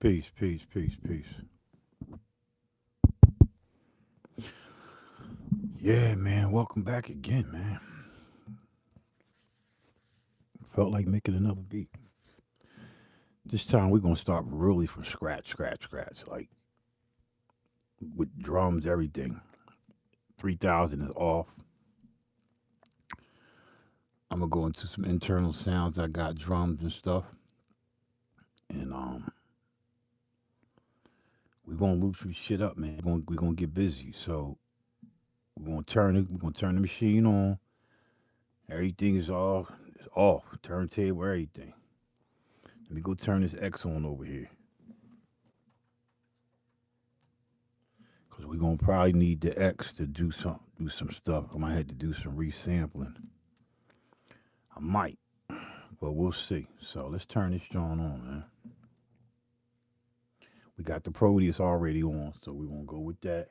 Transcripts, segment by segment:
Peace, peace, peace, peace. Yeah, man. Welcome back again, man. Felt like making another beat. This time we're gonna start really from scratch, scratch, scratch. Like with drums, everything. 3000 is off. I'm gonna go into some internal sounds. I got drums and stuff, and we're gonna loop some shit up, man. We're gonna get busy. So we're gonna turn it. We're gonna turn the machine on. Everything is all is off. Turntable, everything. Let me go turn this X on over here. Cause we're gonna probably need the X to do some stuff. I might have to do some resampling. I might, but we'll see. So let's turn this joint on, man. We got the Proteus already on, so we're gonna go with that.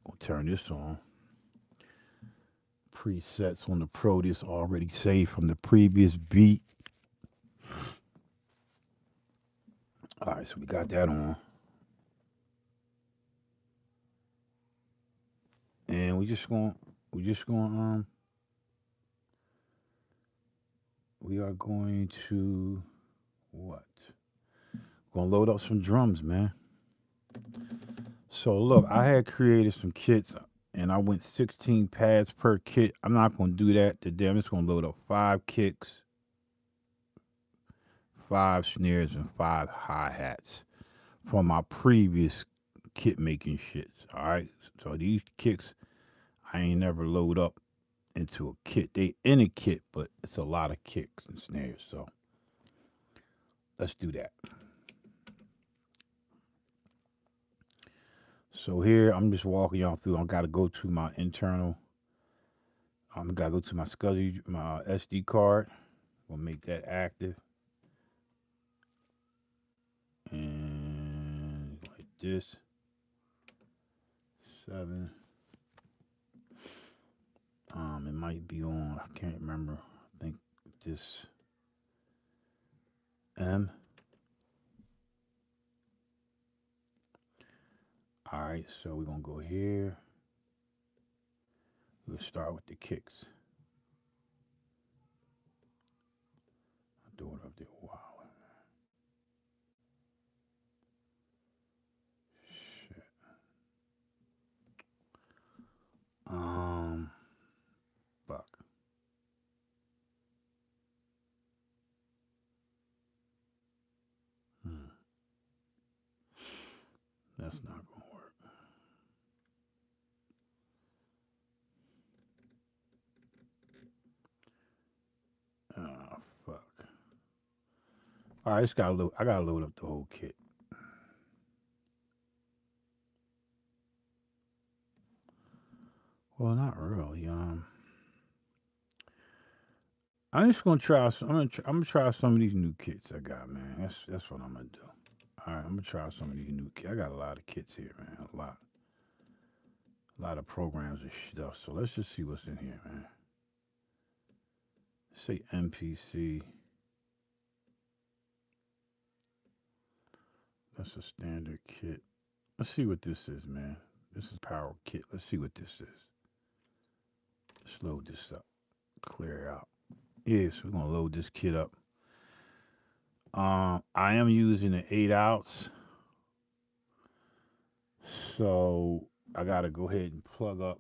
Gonna turn this on. Presets on the Proteus already saved from the previous beat. All right, so we got that on, and we just gonna we are going to what? Gonna load up some drums, man. So look, I had created some kits and I went 16 pads per kit. I'm not gonna do that today. I'm just gonna load up five kicks, five snares, and five hi-hats from my previous kit making shits. Alright. So these kicks I ain't never load up into a kit. They in a kit, but it's a lot of kicks and snares. So let's do that. So here I'm just walking y'all through. I gotta go to my internal. Gotta go to my SCSI, my SD card. We'll make that active and like this. Seven. It might be on. I can't remember. I think this M. All right. So we're gonna go here. We'll start with the kicks. I'll do it up there. Wow. Shit. Um. Fuck. Hmm. That's not gonna work. Oh fuck. All right. It's got to load. I gotta load up the whole kit. Well, not really. I'm just gonna try. I'm gonna try some of these new kits I got, man. That's what I'm gonna do. All right, I'm gonna try some of these new kits. I got a lot of kits here, man. A lot of programs and stuff. So let's just see what's in here, man. Say MPC. That's a standard kit. Let's see what this is, man. This is power kit. Let's see what this is. Let's load this up. Clear out. Yes, we're gonna load this kit up. I am using an 8 ounce, so I gotta go ahead and plug up.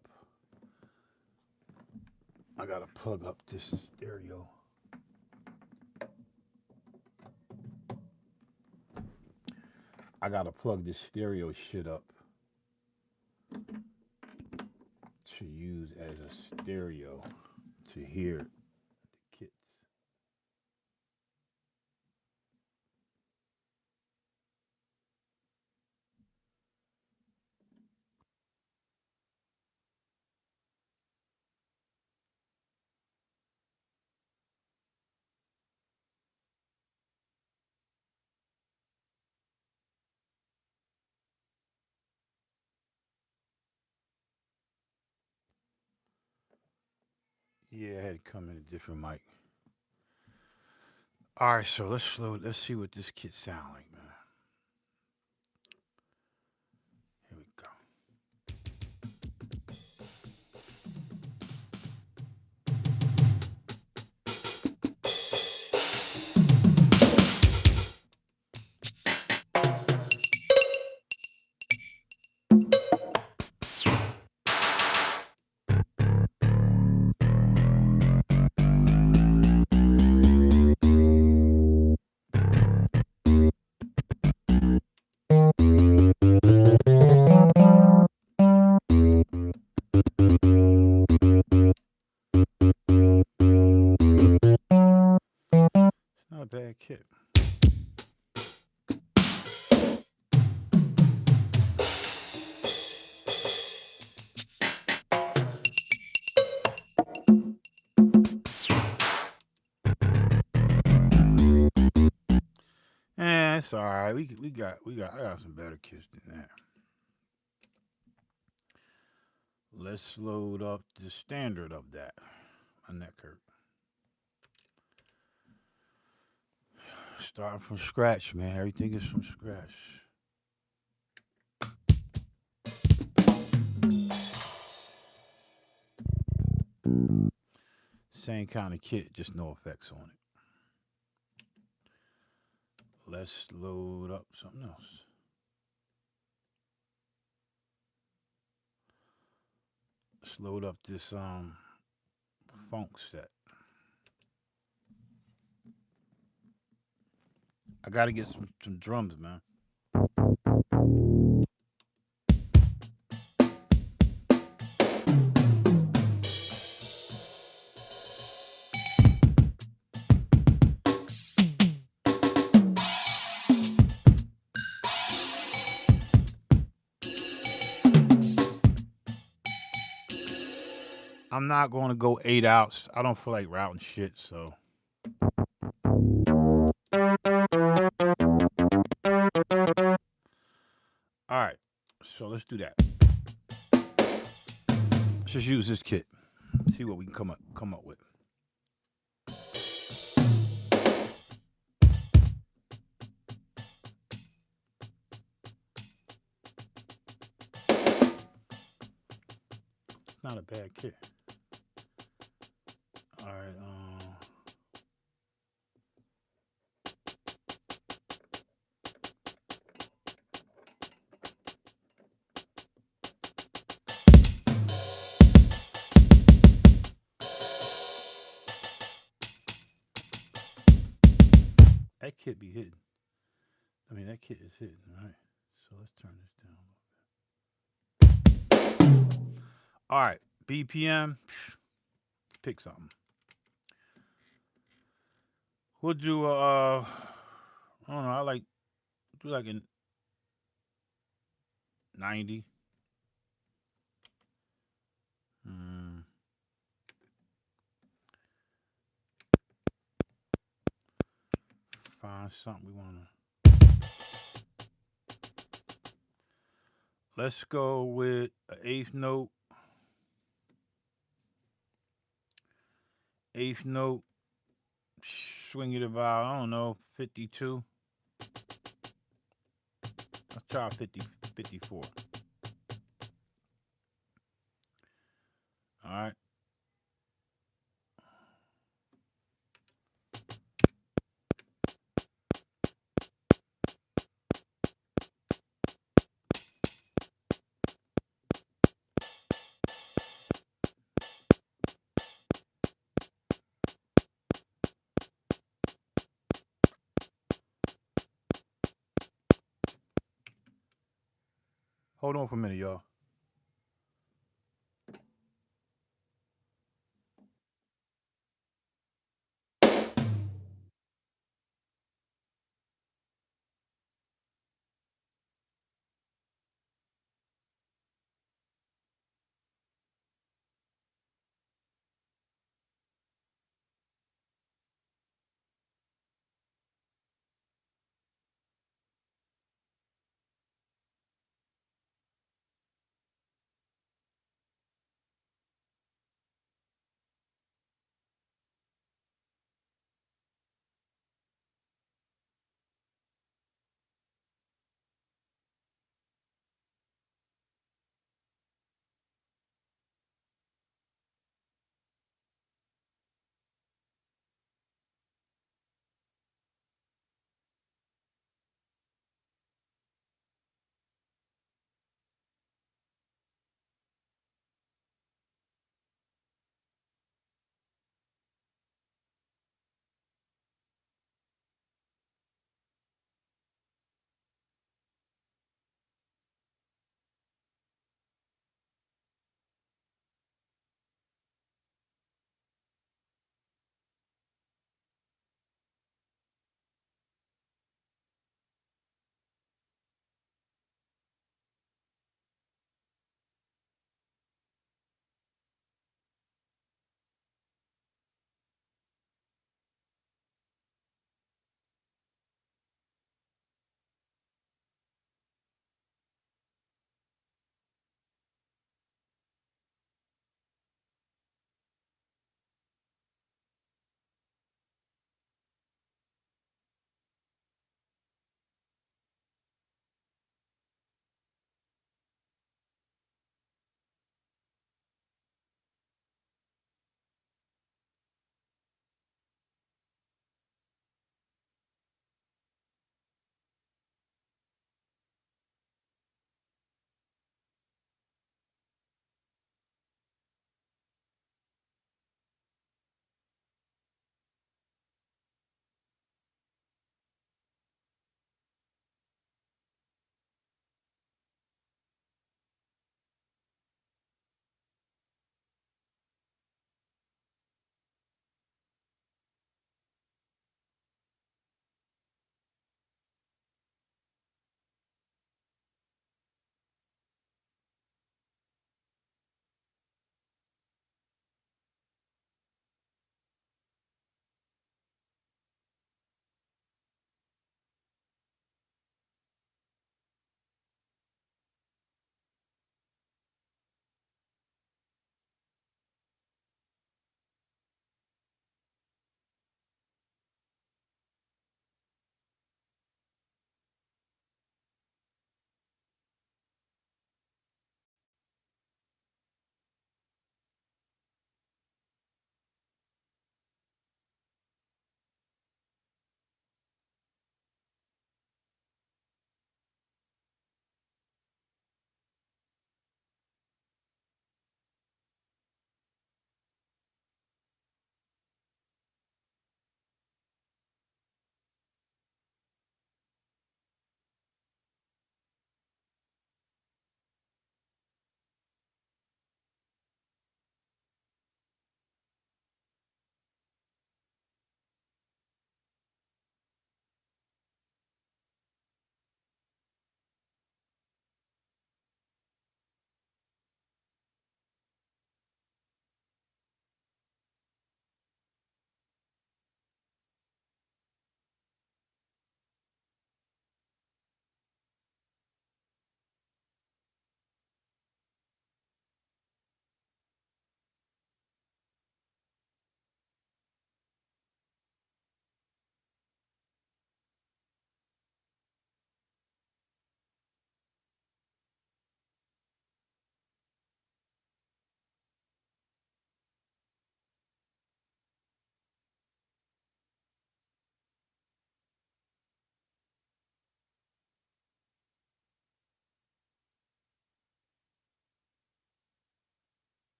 I gotta plug up this stereo. I gotta plug this stereo shit up to use as a stereo to hear the kits. Yeah, I had to come in a different mic. All right, so let's see what this kit sound like, man. Here we go. It's not a bad kit. It's all right. I got some better kits than that. Let's load up the standard of that. My neck hurt. Starting from scratch, man. Everything is from scratch. Same kind of kit, just no effects on it. Let's load up something else. Let's load up this funk set. I gotta get some drums, man. I'm not going to go 8 outs. I don't feel like routing shit, so. All right, so let's do that. Let's just use this kit. See what we can come up with. It's not a bad kit. All right. That kit be hidden. I mean, that kit is hidden, right? So let's turn this down. All right, BPM. Pick something. We'll do I don't know. I like do like a 90. Mm, find something we wanna. Let's go with an eighth note. Eighth note. Swing it about I don't know 52. Let's try 50, 54. All right. Hold on for a minute, y'all.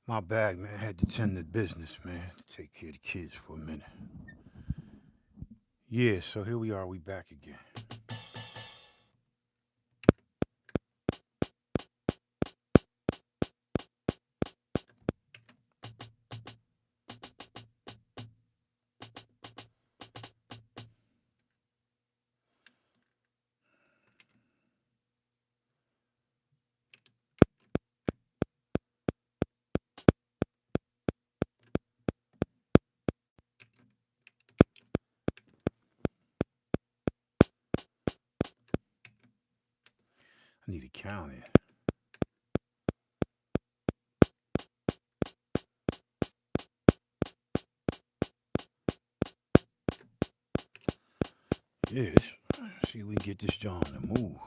My bag, man. I had to tend to business, man. Take care of the kids for a minute. Yeah, so here we are. We back again. I need to count it. Yeah, see if we can get this John to move.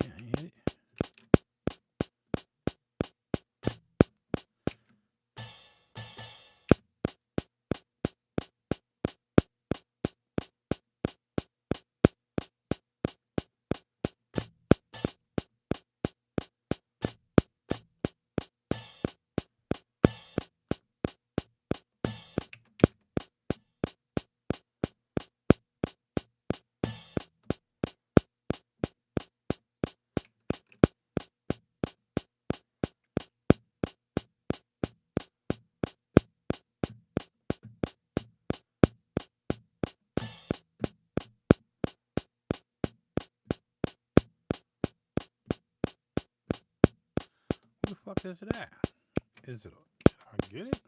Damn, I hit it. What the fuck is that? Is it? I get it.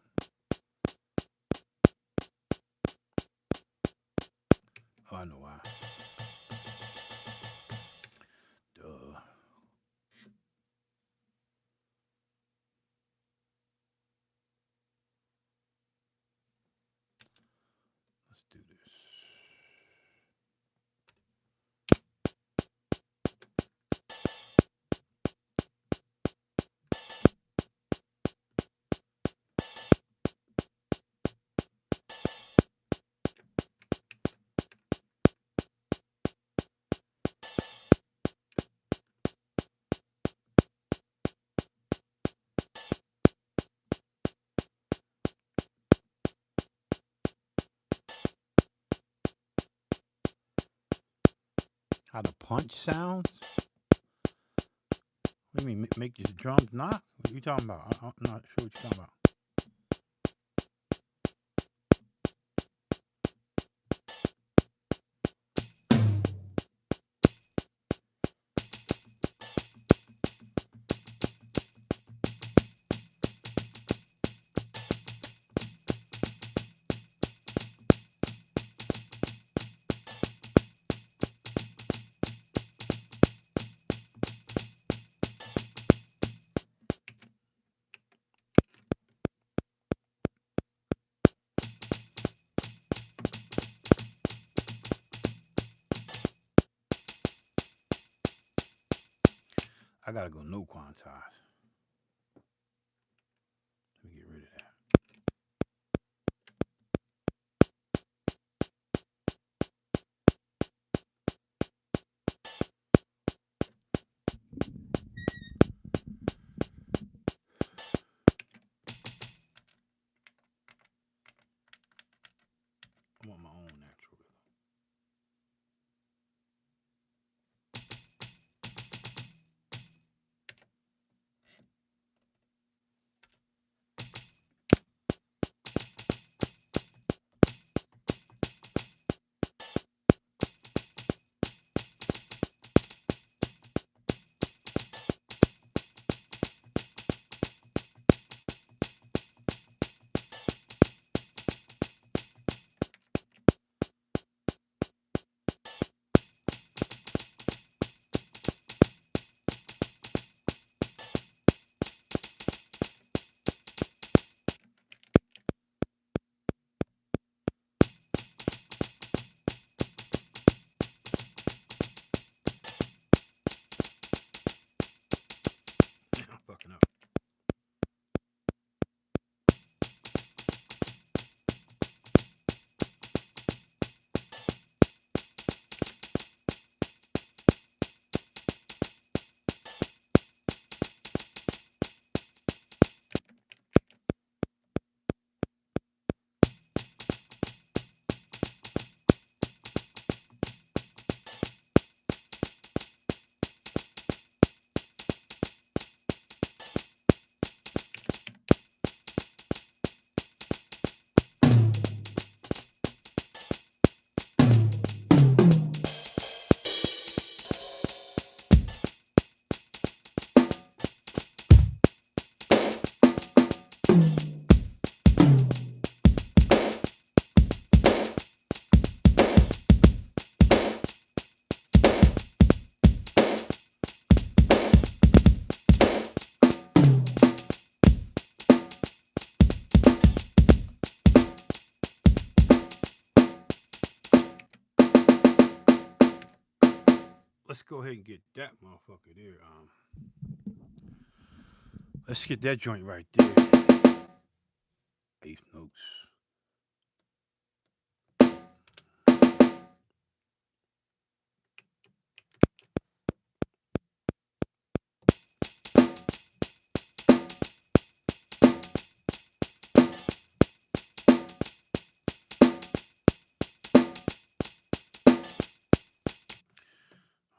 Oh, I know why. Duh. Let's do this. How the punch sounds? What do you mean? Make your drums knock? What are you talking about? I'm not sure what you're talking about. I gotta go no quantize. Let me get rid of that. I want my own natural rhythm. let's go ahead and get that motherfucker there. Let's get that joint right there. Eighth notes.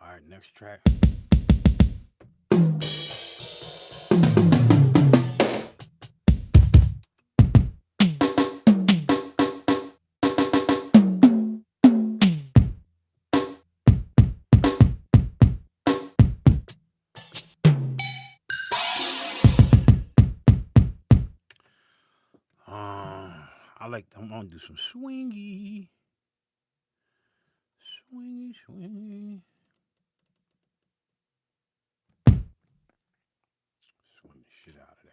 All right, next track. I'm gonna do some swingy. Swing the shit out of there.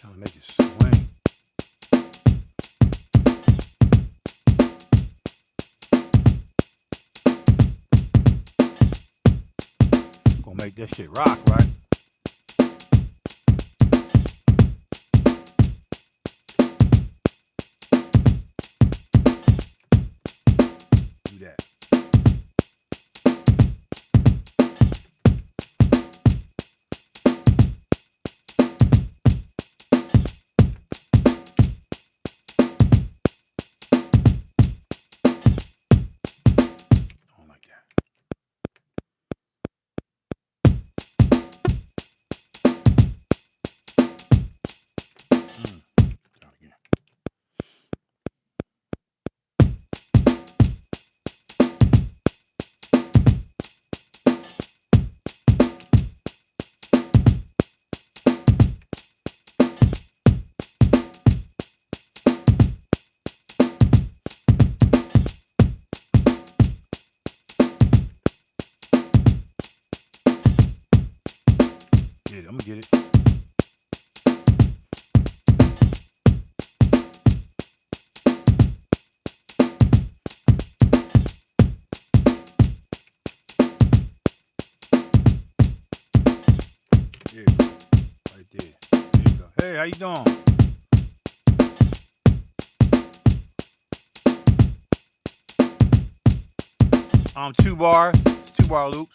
Trying to make it swing. Gonna make that shit rock, right? Do that. Don't like that. Try it again. Yeah, I'm gonna get it. Yeah, right there. There you go. Hey, how you doing? 2-bar loops.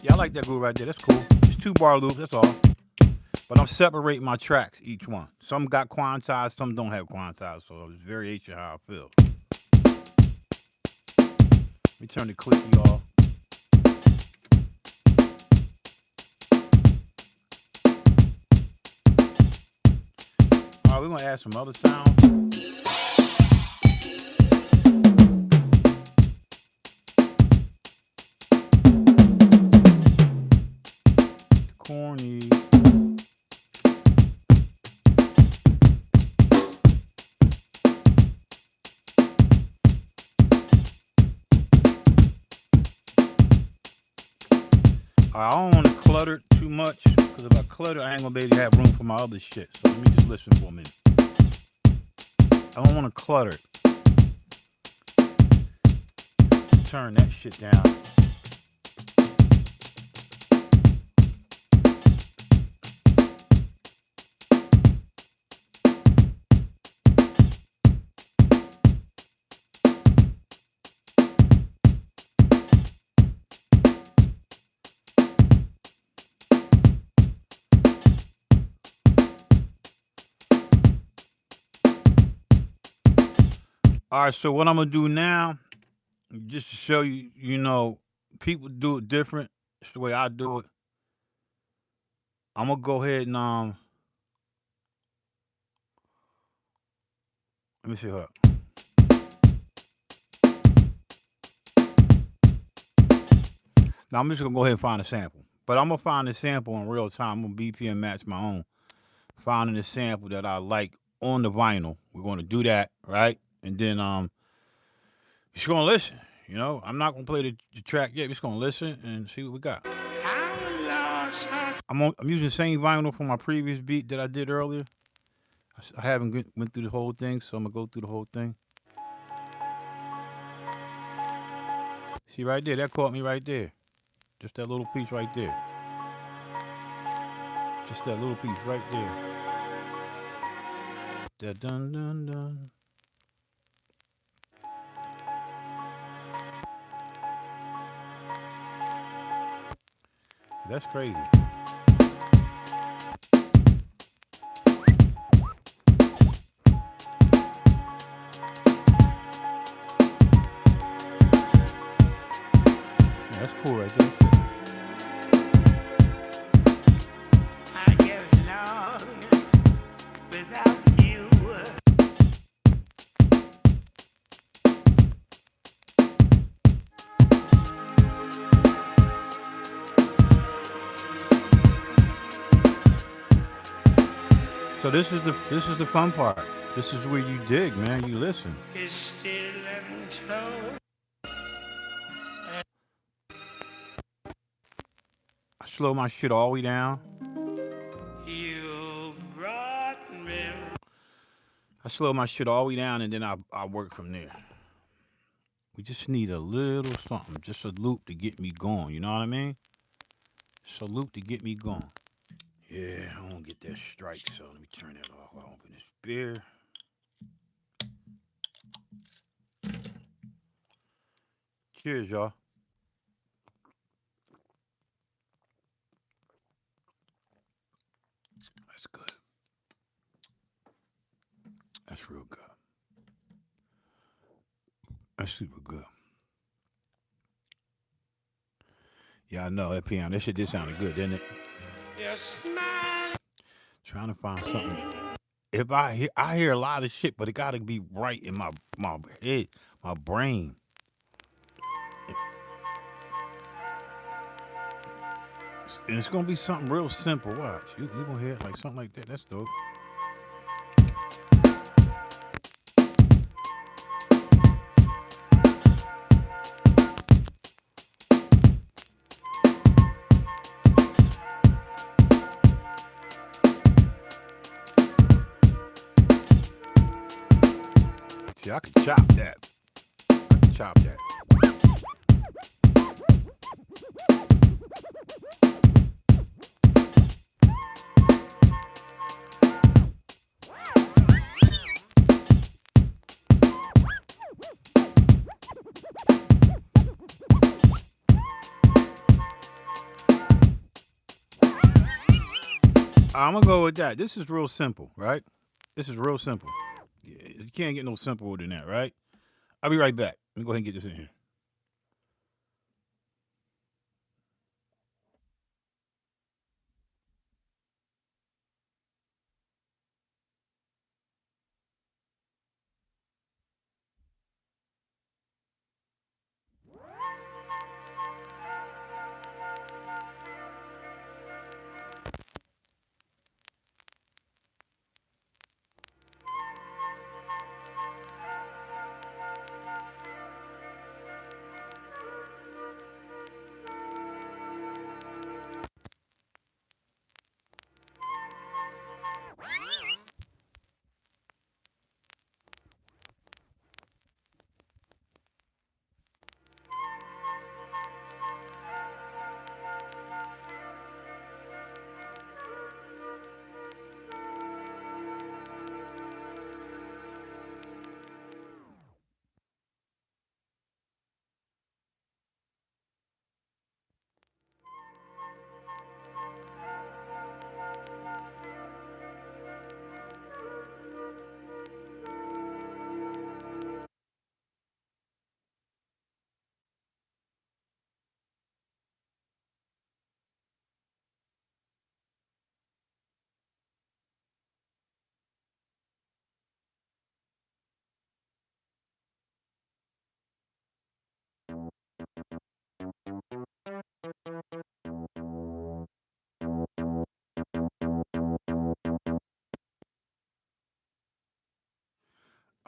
Yeah, I like that groove right there. That's cool. It's 2-bar loops, that's all. But I'm separating my tracks, each one. Some got quantized, some don't have quantized, so it's variation how I feel. Let me turn the clicky off. All right, we're gonna add some other sounds. Corny. I don't want to clutter it too much, because if I clutter, I ain't gonna be able to have room for my other shit. So let me just listen for a minute. I don't want to clutter it. Turn that shit down. All right, so what I'm gonna do now, just to show you, people do it different. It's the way I do it. I'm gonna go ahead and let me see. Hold up. Now I'm just gonna go ahead and find a sample, but I'm gonna find the sample in real time. I'm gonna BPM match my own, finding the sample that I like on the vinyl. We're gonna do that, right? And then just gonna listen. I'm not gonna play the track yet. Just gonna listen and see what we got. I'm using the same vinyl from my previous beat that I did earlier. I haven't went through the whole thing, so I'm gonna go through the whole thing. See right there, that caught me right there. Just that little piece right there. Just that little piece right there. That dun dun dun. That's crazy. Yeah, that's cool right there. I get along without you. So this is the fun part. This is where you dig, man. You listen. It's still I slow my shit all the way down. You brought me. I slow my shit all the way down, and then I work from there. We just need a little something, just a loop to get me going. You know what I mean? Just a loop to get me going. Yeah, I won't get that strike, so let me turn that off while I open this beer. Cheers, y'all. That's good. That's real good. That's super good. Yeah, I know that piano. That shit did sound good, didn't it? Yes, man. Trying to find something. If I hear a lot of shit, but it gotta be right in my head, my brain. And it's gonna be something real simple. Watch, you gonna hear it like something like that. That's dope. See, I could chop that. I could chop that. I'm gonna go with that. This is real simple, right? This is real simple. You can't get no simpler than that, right? I'll be right back. Let me go ahead and get this in here.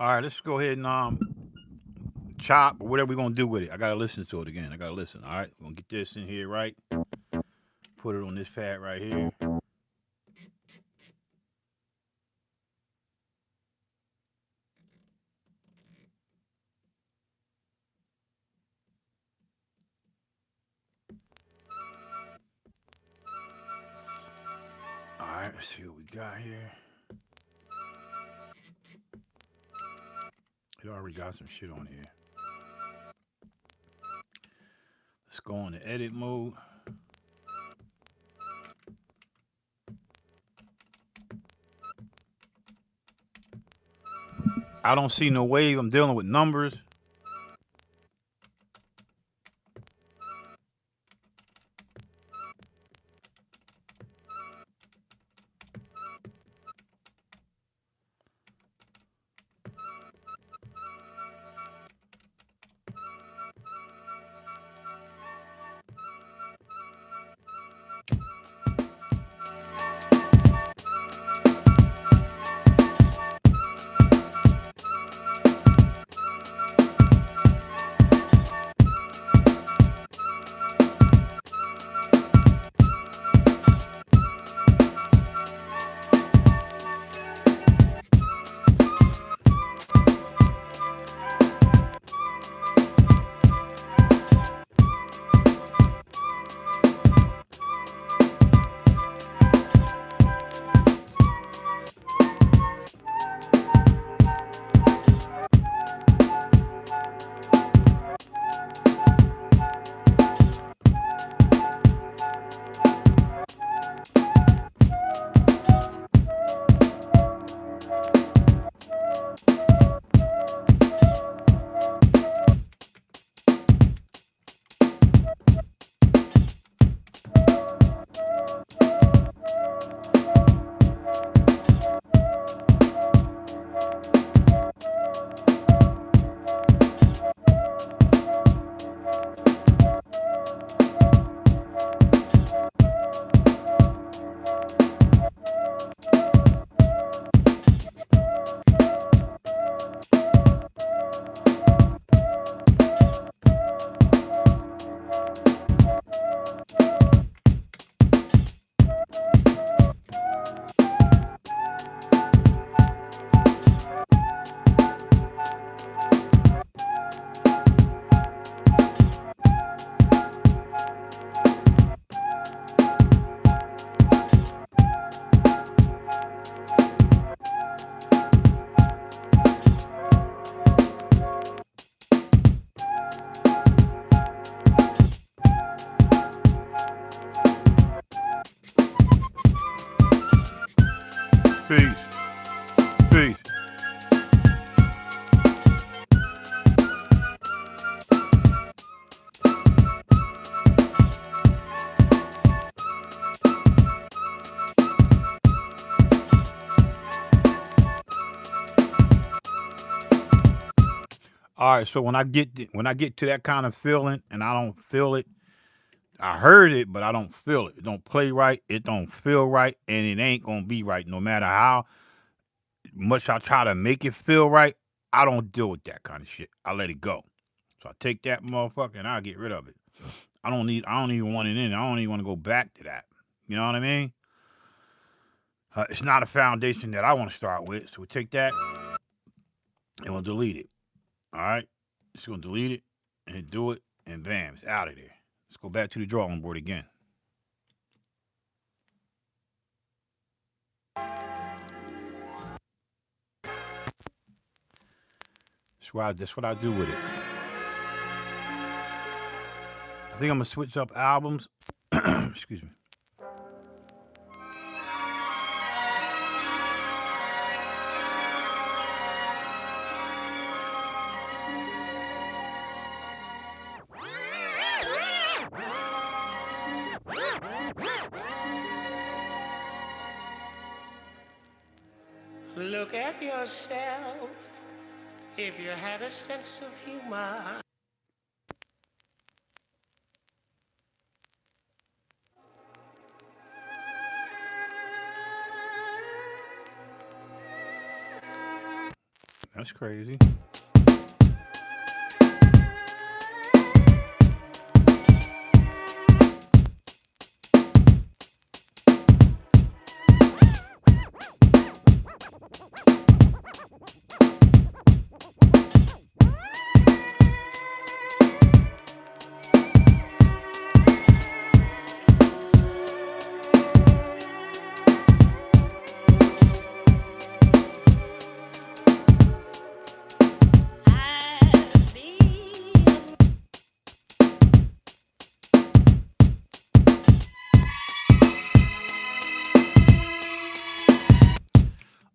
All right, let's go ahead and chop or whatever we're gonna do with it. I gotta listen to it again. I gotta listen. All right, we're gonna get this in here right. Put it on this pad right here. All right, let's see what we got here. It already got some shit on here. Let's go on to edit mode. I don't see no wave. I'm dealing with numbers. Peace. Peace. All right, so when I get to that kind of feeling and I don't feel it, I heard it, but I don't feel it. It don't play right. It don't feel right, and it ain't gonna be right. No matter how much I try to make it feel right, I don't deal with that kind of shit. I let it go. So I take that motherfucker and I get rid of it. I don't even want it in. I don't even want to go back to that. You know what I mean? It's not a foundation that I want to start with. So we take that and we'll delete it. All right? Just gonna delete it and do it, and bam, it's out of there. Let's go back to the drawing board again. That's what I do with it. I think I'm gonna switch up albums. Excuse me. Look at yourself if you had a sense of humor. That's crazy.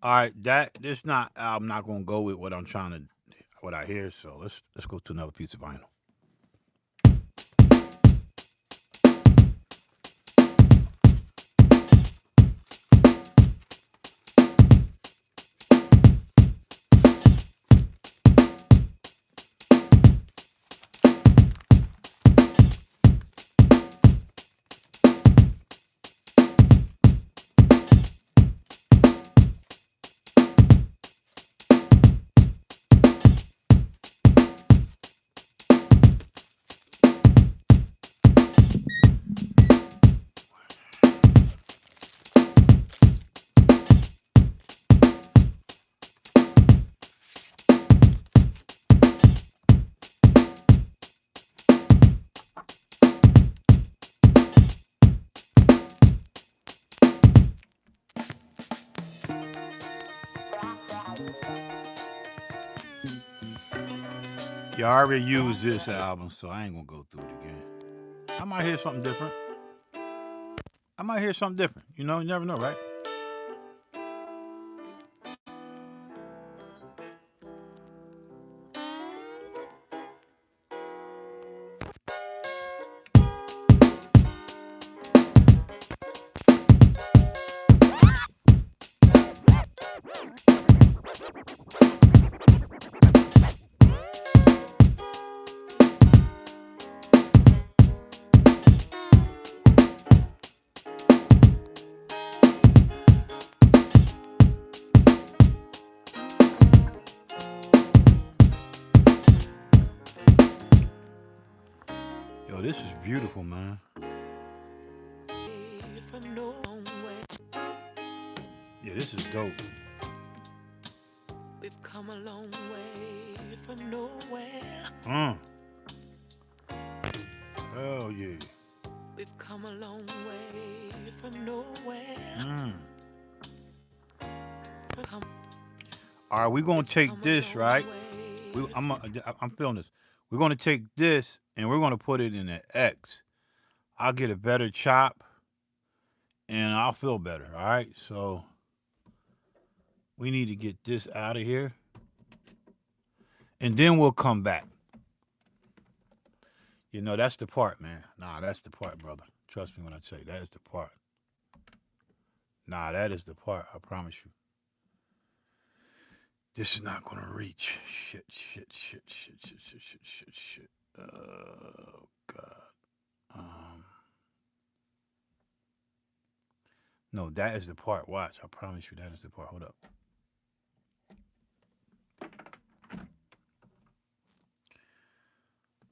All right, that this not. I'm not gonna go with what I'm trying to, what I hear. So let's go to another piece of vinyl. Yeah, I already used this album, so I ain't gonna go through it again. I might hear something different. I might hear something different. You never know, right? Yo, this is beautiful, man. Yeah, this is dope. We've come a long way from nowhere. Hell yeah. We've come a long way from nowhere. All right, we're gonna take this, right? I'm feeling this. We're gonna take this and we're gonna put it in an X. I'll get a better chop and I'll feel better. All right, so we need to get this out of here, and then we'll come back. That's the part, man. Nah, that's the part, brother. Trust me when I say that is the part. Nah, that is the part. I promise you. This is not gonna reach. Shit, shit, shit, shit, shit, shit, shit, shit, shit. Oh God. No, that is the part. Watch. I promise you that is the part. Hold up.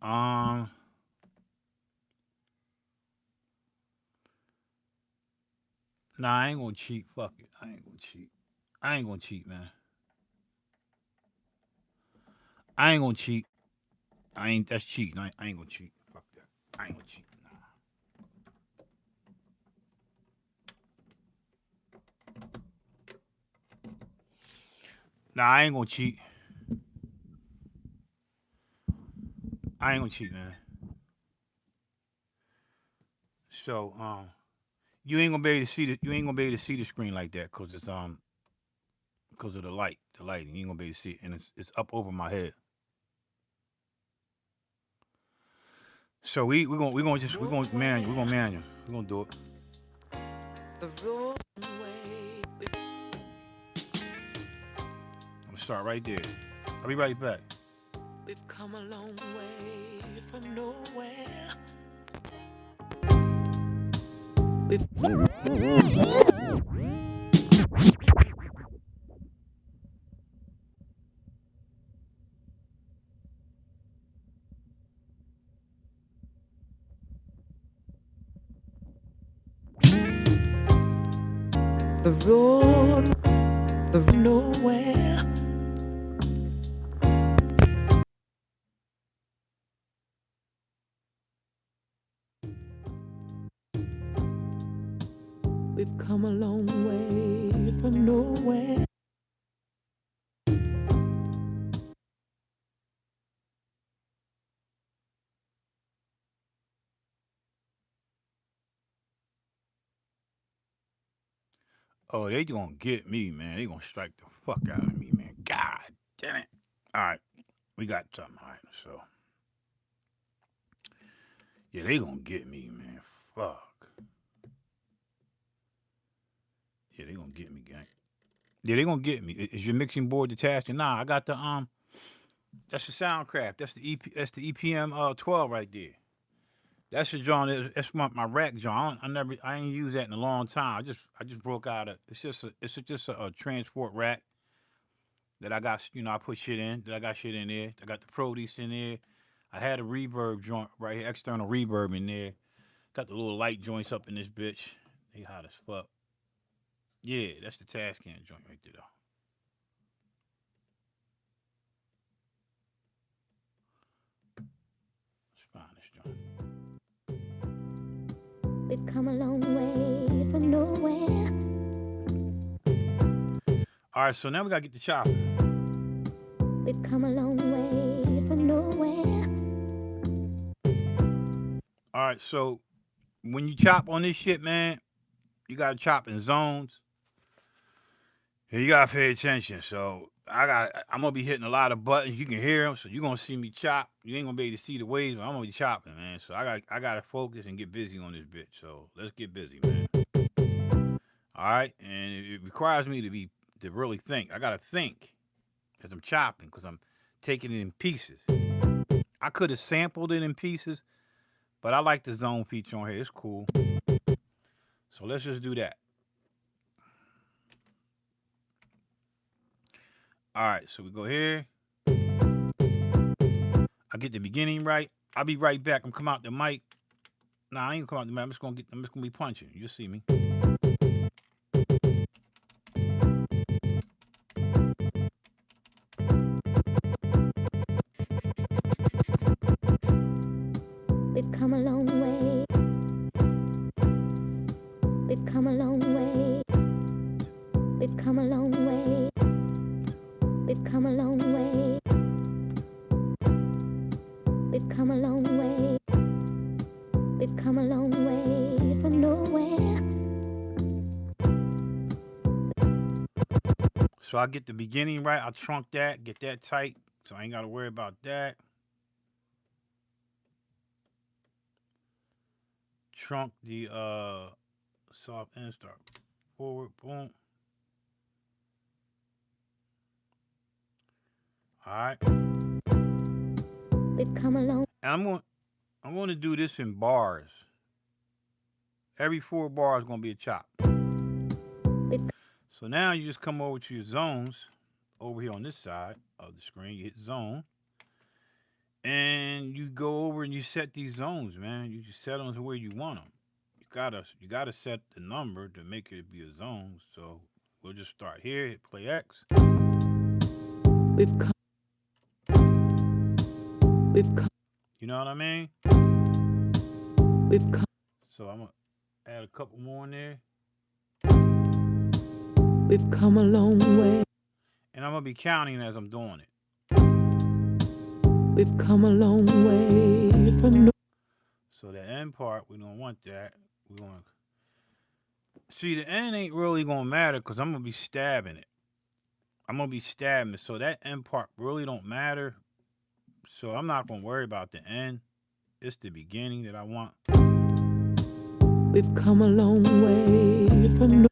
Um. Nah, I ain't gonna cheat. Fuck it. I ain't gonna cheat. I ain't gonna cheat, man. I ain't gonna cheat. I ain't. That's cheating. I ain't gonna cheat. Fuck that. I ain't gonna cheat. Nah, I ain't gonna cheat. I ain't gonna cheat, man. So, you ain't gonna be able to see the you ain't gonna be able to see the screen like that because it's because of the light, the lighting. You ain't gonna be able to see it, and it's up over my head. So we're gonna manual. We're gonna do it. The road I'm gonna start right there. I'll be right back. we've come a long way from nowhere. The road, nowhere. We've come a long way from nowhere. Oh, they gonna get me, man. They gonna strike the fuck out of me, man. God damn it. All right, we got something. All right, so yeah, they gonna get me, man. Fuck. Yeah, they gonna get me, gang. Yeah, they gonna get me. Is your mixing board detached? Nah, I got the That's the Soundcraft. That's the EP. That's the EPM 12 right there. That's the joint. That's my rack joint. I ain't used that in a long time. I just broke out a. It's just a transport rack that I got. I put shit in. That I got shit in there. I got the Produce in there. I had a reverb joint right here, external reverb in there. Got the little light joints up in this bitch. They hot as fuck. Yeah, that's the Tascam joint right there though. Let's find this joint. We've come a long way from nowhere. All right, so now we gotta get the chopper. We've come a long way from nowhere. All right, so when you chop on this shit, man, you gotta chop in zones. And you gotta pay attention. So I'm gonna be hitting a lot of buttons. You can hear them, so you're gonna see me chop. You ain't gonna be able to see the waves, but I'm gonna be chopping, man. So I gotta focus and get busy on this bitch. So let's get busy, man. All right, and it requires me to really think. I gotta think as I'm chopping because I'm taking it in pieces. I could have sampled it in pieces, but I like the zone feature on here. It's cool. So let's just do that. All right, so we go here. I get the beginning right. I'll be right back. I'm come out the mic. Nah, I ain't come out the mic. I'm just gonna be punching. You'll see me. We've come a long way. We've come a long way. We've come a long way. We've come a long way. We've come a long way. We've come a long way from nowhere. So I get the beginning right. I'll trunk that, get that tight, so I ain't gotta worry about that. Trunk the soft end start forward, boom. All right. We've come a long. And I'm gonna do this in bars. Every 4 bars is gonna be a chop. So now you just come over to your zones over here on this side of the screen. You hit zone. And you go over and you set these zones, man. You just set them to where you want them. You gotta set the number to make it be a zone. So we'll just start here. Hit play X. We've come. We've come. You know what I mean? We've come. So I'm gonna add a couple more in there, We've come a long way. and I'm gonna be counting as I'm doing it. We've come a long way from. So the end part, we don't want that. We want see the end ain't really gonna matter because I'm gonna be stabbing it. I'm gonna be stabbing it. So that end part really don't matter. So I'm not gonna worry about the end. It's the beginning that I want. We've come a long way from.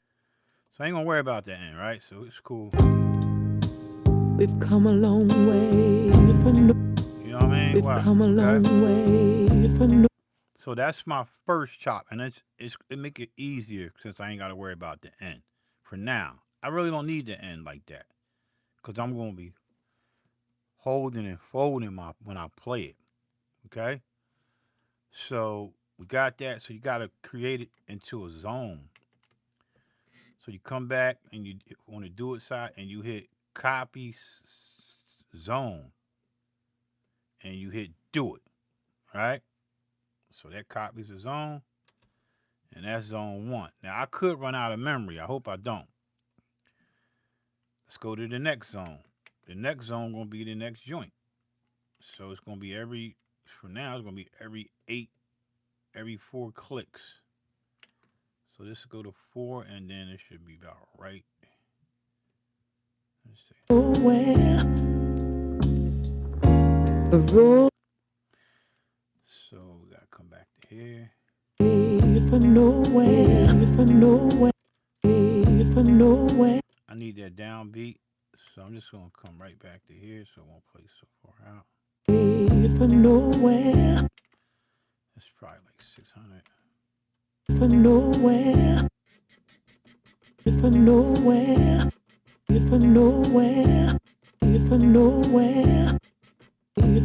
So I ain't gonna worry about the end, right? So it's cool. We've come a long way from. You know what I mean? We've come a long way from. So that's my first chop, and it make it easier since I ain't got to worry about the end. For now, I really don't need the end like that, cause I'm gonna be holding and folding when I play it. Okay. So we got that. So you gotta create it into a zone. So you come back and you want to do it side and you hit copy zone and you hit do it, right? So that copies the zone and that's zone 1. Now I could run out of memory. I hope I don't. Let's go to the next zone. The next zone gonna be the next joint. So it's gonna be for now it's gonna be every 4 clicks. So this will go to 4 and then it should be about right. Let's see. Nowhere. The road. So we gotta come back to here. From nowhere, from nowhere, from nowhere. I need that downbeat, so I'm just gonna come right back to here so it won't play so far out. From nowhere. That's probably like 600. From nowhere. From nowhere. From nowhere. From nowhere.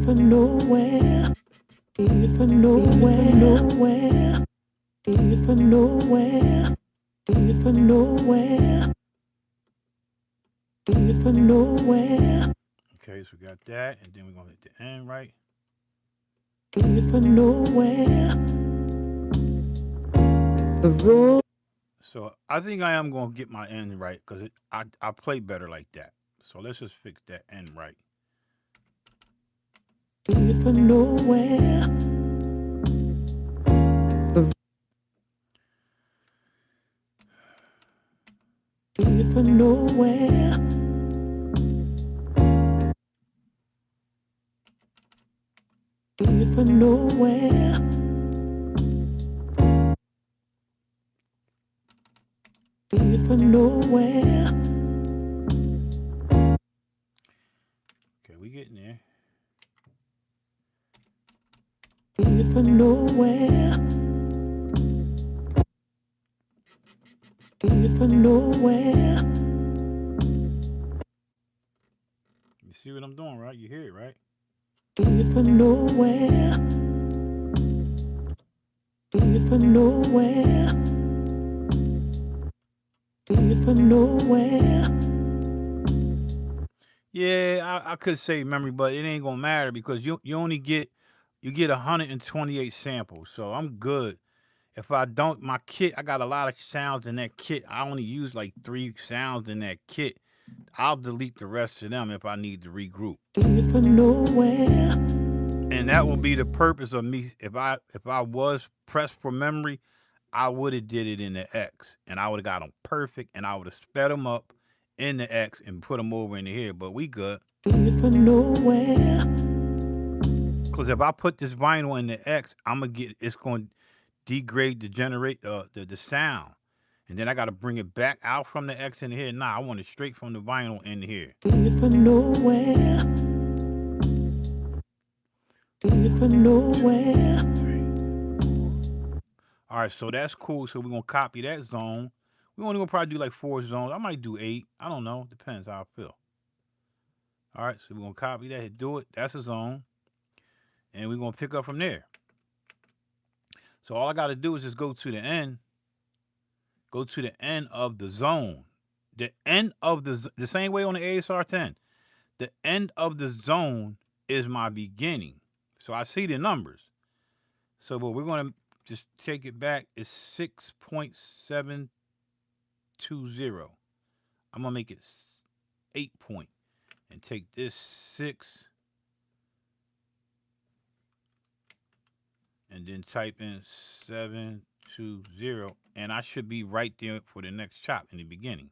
From nowhere. From nowhere. Nowhere. From nowhere. From nowhere. From nowhere. Okay, so we got that, and then we're gonna hit the end right. From nowhere. The road. So I think I am gonna get my end right because I play better like that. So let's just fix that end right. From nowhere. From nowhere. From nowhere. From nowhere. Okay, we getting there. From nowhere. From nowhere. You see what I'm doing, right? You hear it, right? From nowhere. From nowhere. From nowhere. Yeah, I could say memory, but it ain't gonna matter because you only get 128 samples, so I'm good. If I don't, my kit, I got a lot of sounds in that kit. I only use like 3 sounds in that kit. I'll delete the rest of them if I need to regroup. From nowhere. And that will be the purpose of me. If I was pressed for memory, I would have did it in the X, and I would have got them perfect, and I would have sped them up in the X and put them over in here. But we good. From nowhere. Because if I put this vinyl in the X, it's going to degrade the sound. And then I got to bring it back out from the X in here. Nah, I want it straight from the vinyl in here. From nowhere. From nowhere. 2, 3, 4. All right, so that's cool. So we're going to copy that zone. We're only going to probably do like 4 zones. I might do 8. I don't know. Depends how I feel. All right, so we're going to copy that, hit do it. That's a zone. And we're going to pick up from there. So all I got to do is just go to the end. Go to the end of the zone. The end of the same way on the ASR 10. The end of the zone is my beginning. So I see the numbers. So but we're going to just take it back. It's 6.720. I'm going to make it 8 point. And take this 6. And then type in 720. And I should be right there for the next chop in the beginning.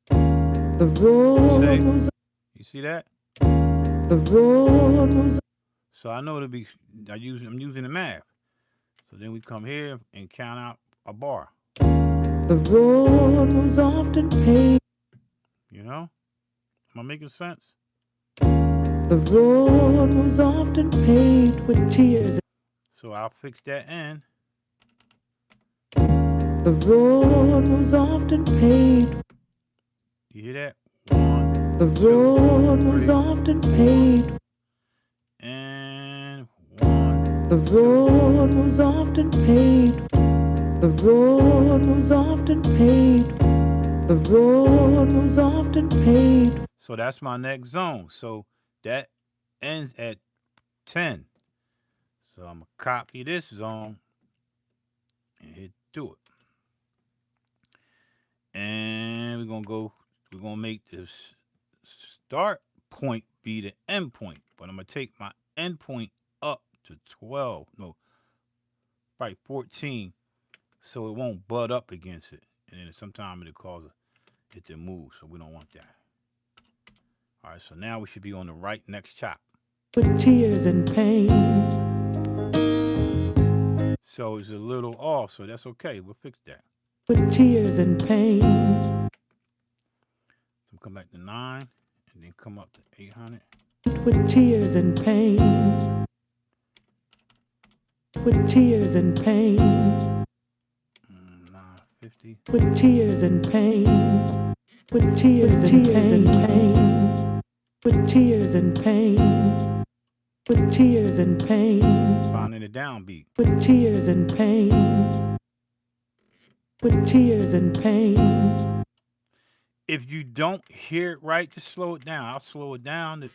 The road was. You see that? The road was. So I know it'll be. I'm using the math. So then we come here and count out a bar. The road was often paved. You know? Am I making sense? The road was often paved with tears. So I'll fix that end. The road was often paved. You hear that? 1. The road was often paved. And 1. The road was often paved. The road was often paved. The road was often paved. So that's my next zone. So that ends at 10. So I'm going to copy this zone and hit do it. And we're going to make this start point be the end point. But I'm going to take my end point up to 12. No, probably 14. So it won't butt up against it. And then sometimes it'll cause it to move. So we don't want that. All right, so now we should be on the right next chop. With tears and pain. So it's a little off, so that's okay. We'll fix that. With tears and pain. So come back to 9, and then come up to 800. With tears and pain. With tears and pain. 950. With tears and pain. With tears and pain. With tears and pain. With tears and pain. Finding the downbeat. With tears and pain. With tears and pain. If you don't hear it right, just slow it down. I'll slow it down, the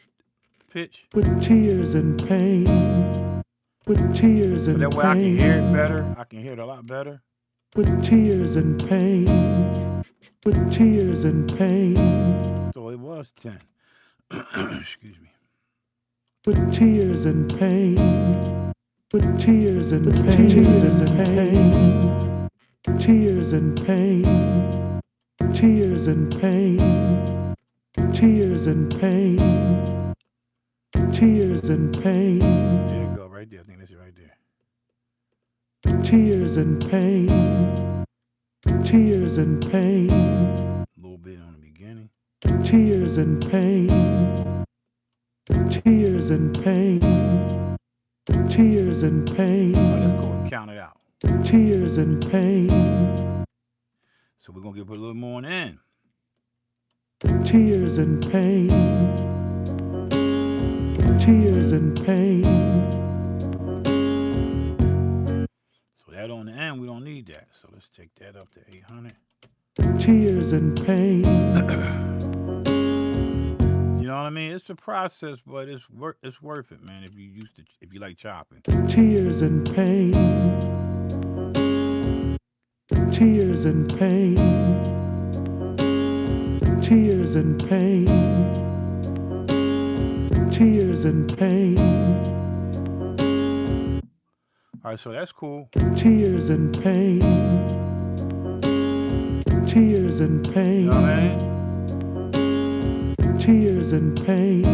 pitch. With tears and pain. With tears and pain. So that way I can hear it better. I can hear it a lot better. With tears and pain. With tears and pain. So it was 10. Excuse me. With tears and pain. With tears and pain. Tears and pain. Tears and pain. Tears and pain. Tears and pain. Tears and pain. There you go, right there. I think that's it right there. Tears and pain. Tears and pain. A little bit on the beginning. Tears and pain. Tears and pain. Tears and pain. All right, let's go and count it out. Tears and pain. So we're going to give it a little more on the end. Tears and pain. Tears and pain. So that on the end, we don't need that. So let's take that up to 800. Tears and pain. You know what I mean? It's a process, but it's worth it, man. If you like chopping. Tears and pain. Tears and pain. Tears and pain. Tears and pain. All right, so that's cool. Tears and pain. Tears and pain. You know what I mean? Tears and pain.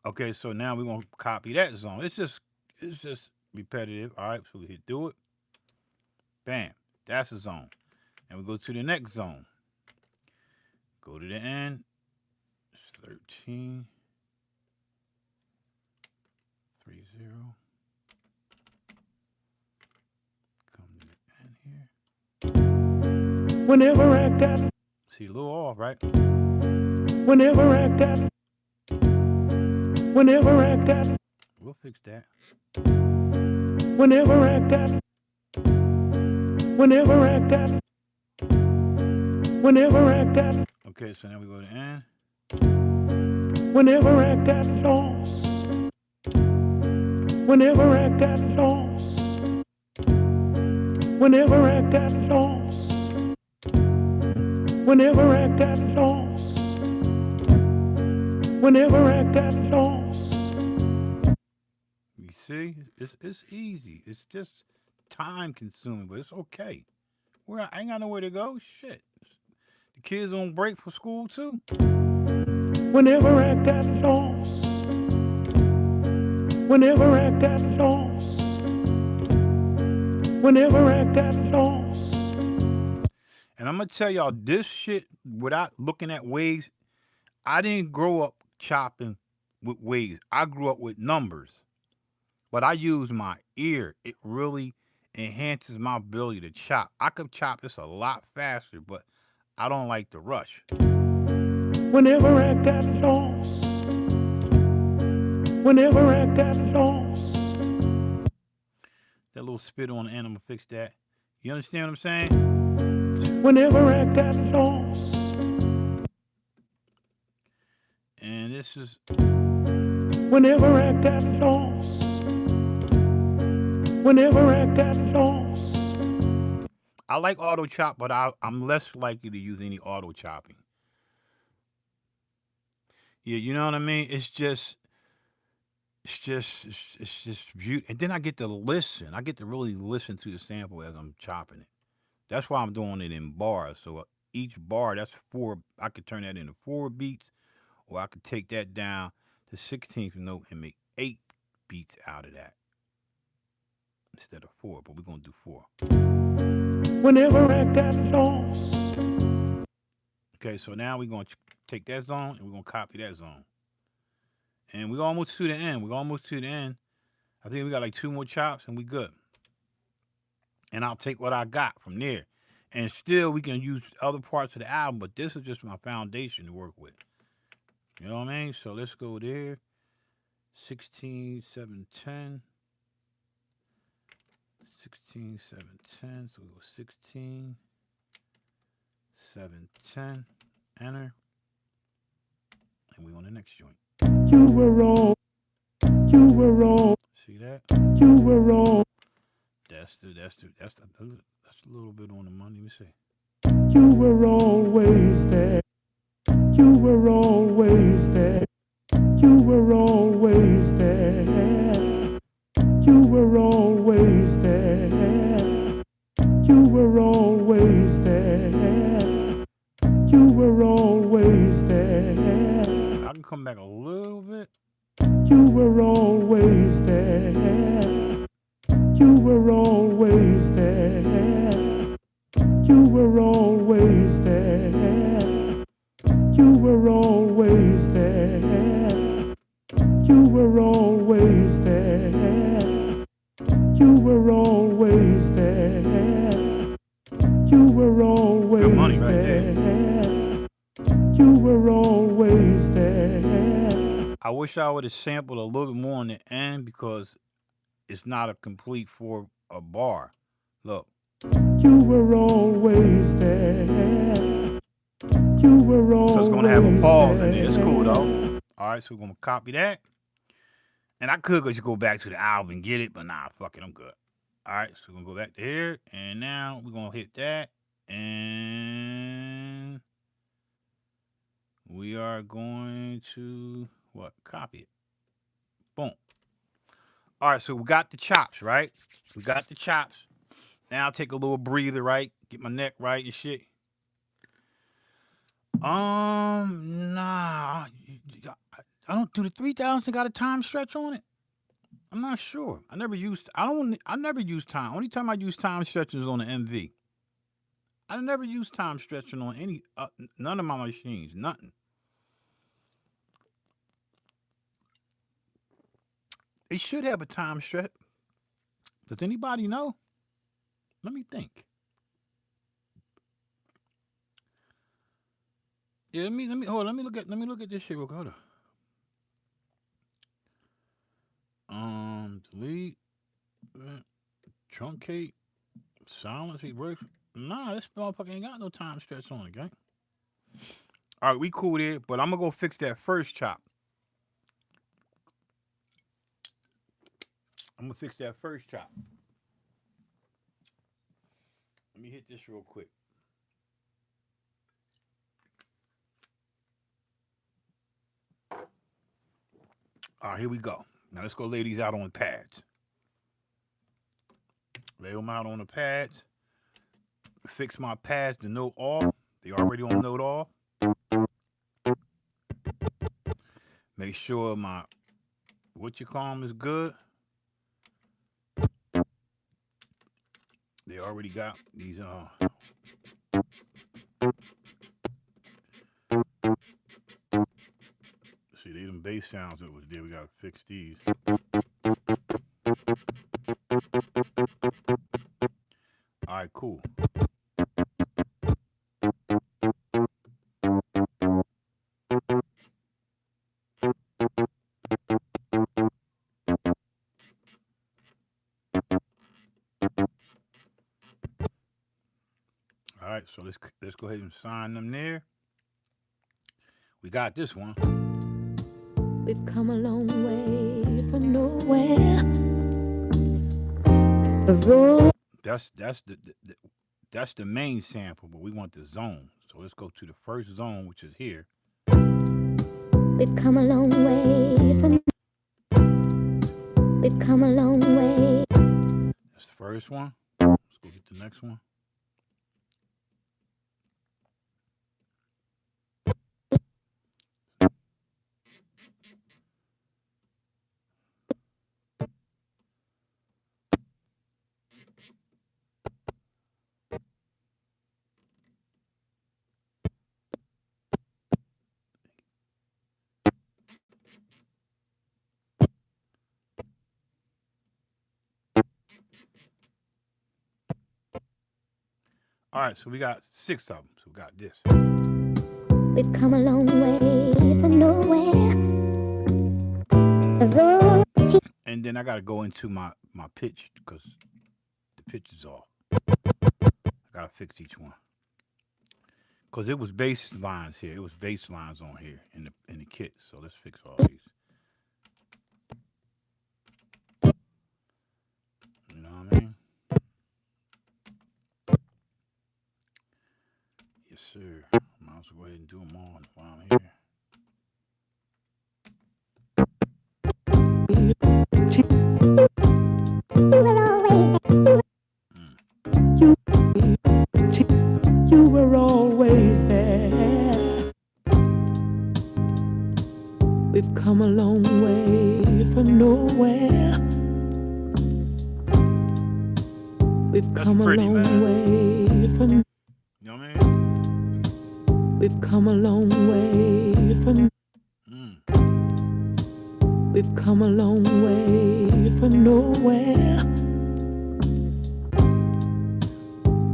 Okay, so now we're gonna copy that zone. It's just repetitive. All right, so we hit do it. Bam, that's a zone. And we go to the next zone. Go to the end. It's 13. 30. Come to the end here. Whenever I got. See, a little off, right? Whenever I got. Whenever I got. We'll fix that. Whenever I got. Whenever I got. Whenever I got. Okay, so now we go to the end. Whenever I got lost. Whenever I got lost. Whenever I got lost. Whenever I got lost. Whenever I got lost. You see, it's easy. It's just time consuming, but it's okay. I ain't got nowhere to go. Shit. The kids on break for school too. Whenever I got lost. Whenever I got lost. Whenever I got lost. And I'm gonna tell y'all this shit without looking at waves. I didn't grow up chopping with waves. I grew up with numbers. But I use my ear. It really enhances my ability to chop. I could chop this a lot faster, but I don't like to rush. Whenever I got lost. Whenever I got lost. That little spit on the end, I'm gonna fix that. You understand what I'm saying? whenever I got lost. And this is Whenever I got lost. Whenever I got lost. I like auto chop, but I'm less likely to use any auto chopping. Yeah, you know what I mean? It's just beauty. And then I get to listen. I get to really listen to the sample as I'm chopping it. That's why I'm doing it in bars. So each bar, that's four. I could turn that into 4 beats, or I could take that down to 16th note and make 8 beats out of that instead of four. But we're gonna do four. Whenever I got lost. Okay, so now we're gonna take that zone and we're gonna copy that zone. And we're almost to the end. We're almost to the end. I think we got like 2 more chops and we good. And I'll take what I got from there. And still we can use other parts of the album, but this is just my foundation to work with. You know what I mean? So let's go there. 16, 7, 10. 16, 7, 10. So we go 16, 7, 10. Enter. And we on the next joint. You were wrong. You were wrong. See that? You were wrong. That's a little bit on the money. Let me see. You were always there. You were always there. You were always there. You were always there. You were always there. You were always there. I can come back a little bit. You were always there. You were always there. You were always there. You were always there. You were always there. You were always there. You were always Good money right there. there. You were always there. I wish I would have sampled a little bit more on the end because it's not a complete for a bar. Look. You were always there. You were always So it's gonna have a pause in there. It's cool though. All right, so we're gonna copy that. And I could just go back to the album and get it, but nah, fuck it, I'm good. All right, so we're gonna go back to here, and now we're gonna hit that, and we are going to what? Copy it. Boom. All right, so we got the chops, right? We got the chops. Now I'll take a little breather, right? Get my neck right and shit. Nah. I don't do the 3000 got a time stretch on it. I'm not sure. I never used time. Only time I use time stretching is on the MV. I never use time stretching on any none of my machines. Nothing. It should have a time stretch. Does anybody know? Let me think. Yeah, let me hold on, let me look at this shit real quick. Hold on. Delete, truncate, silence, reverse. Nah, this motherfucker ain't got no time stretch on it, gang. All right, we cool there, but I'm gonna go fix that first chop. I'm gonna fix that first chop. Let me hit this real quick. All right, here we go. Now let's go lay these out on pads. Lay them out on the pads. Fix my pads to note off. They already on note off. Make sure my what you call them is good. They already got these see, they them bass sounds that was there. We gotta fix these. All right, cool. So let's go ahead and sign them there. We got this one. We've come a long way from nowhere. The road. That's the main sample, but we want the zone. So let's go to the first zone, which is here. We've come a long way from. We've come a long way. That's the first one. Let's go get the next one. All right, so we got 6 of them. So we got this. We've come a long way from nowhere. The road. And then I got to go into my pitch because the pitch is off. I got to fix each one. Because it was bass lines here. It was bass lines on here in the kit. So let's fix all these. You know what I mean? Yes, sir. Might as well go ahead and do them all while I'm here. You were always there. We've come a long way from nowhere. We've come pretty, a long man. way from. You know what I mean? We've come a long way from. We've come a long way from nowhere.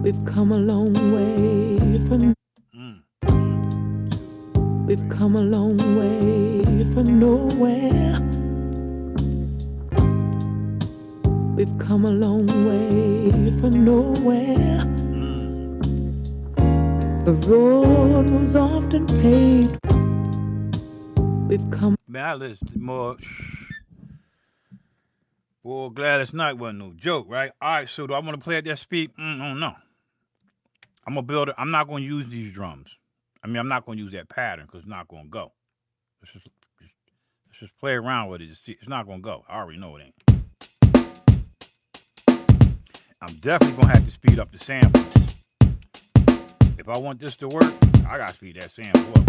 We've come a long way from. We've come a long way from nowhere. We've come a long way from nowhere. The road was often paved. We've come. Man, I listened more. Boy, Gladys Knight wasn't no joke, right? All right, so do I want to play at that speed? I don't know. I'm going to build it. I'm not going to use these drums. I mean, I'm not going to use that pattern because it's not going to go. Let's just play around with it. It's not going to go. I already know it ain't. I'm definitely going to have to speed up the sample. If I want this to work, I got to speed that sample up.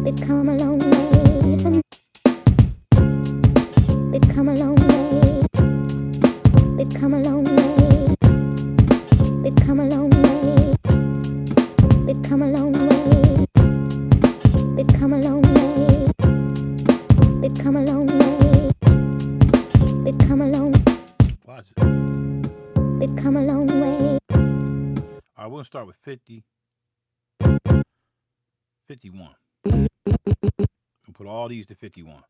We've come a long way from. We've come a long way. We've come a long way. We've come a long way. We've come a long way. We've come a long way. We've come a long way. We've come a long. Watch it. We've come a long way. All right, we'll start with 50. 51. We'll put all these to 51.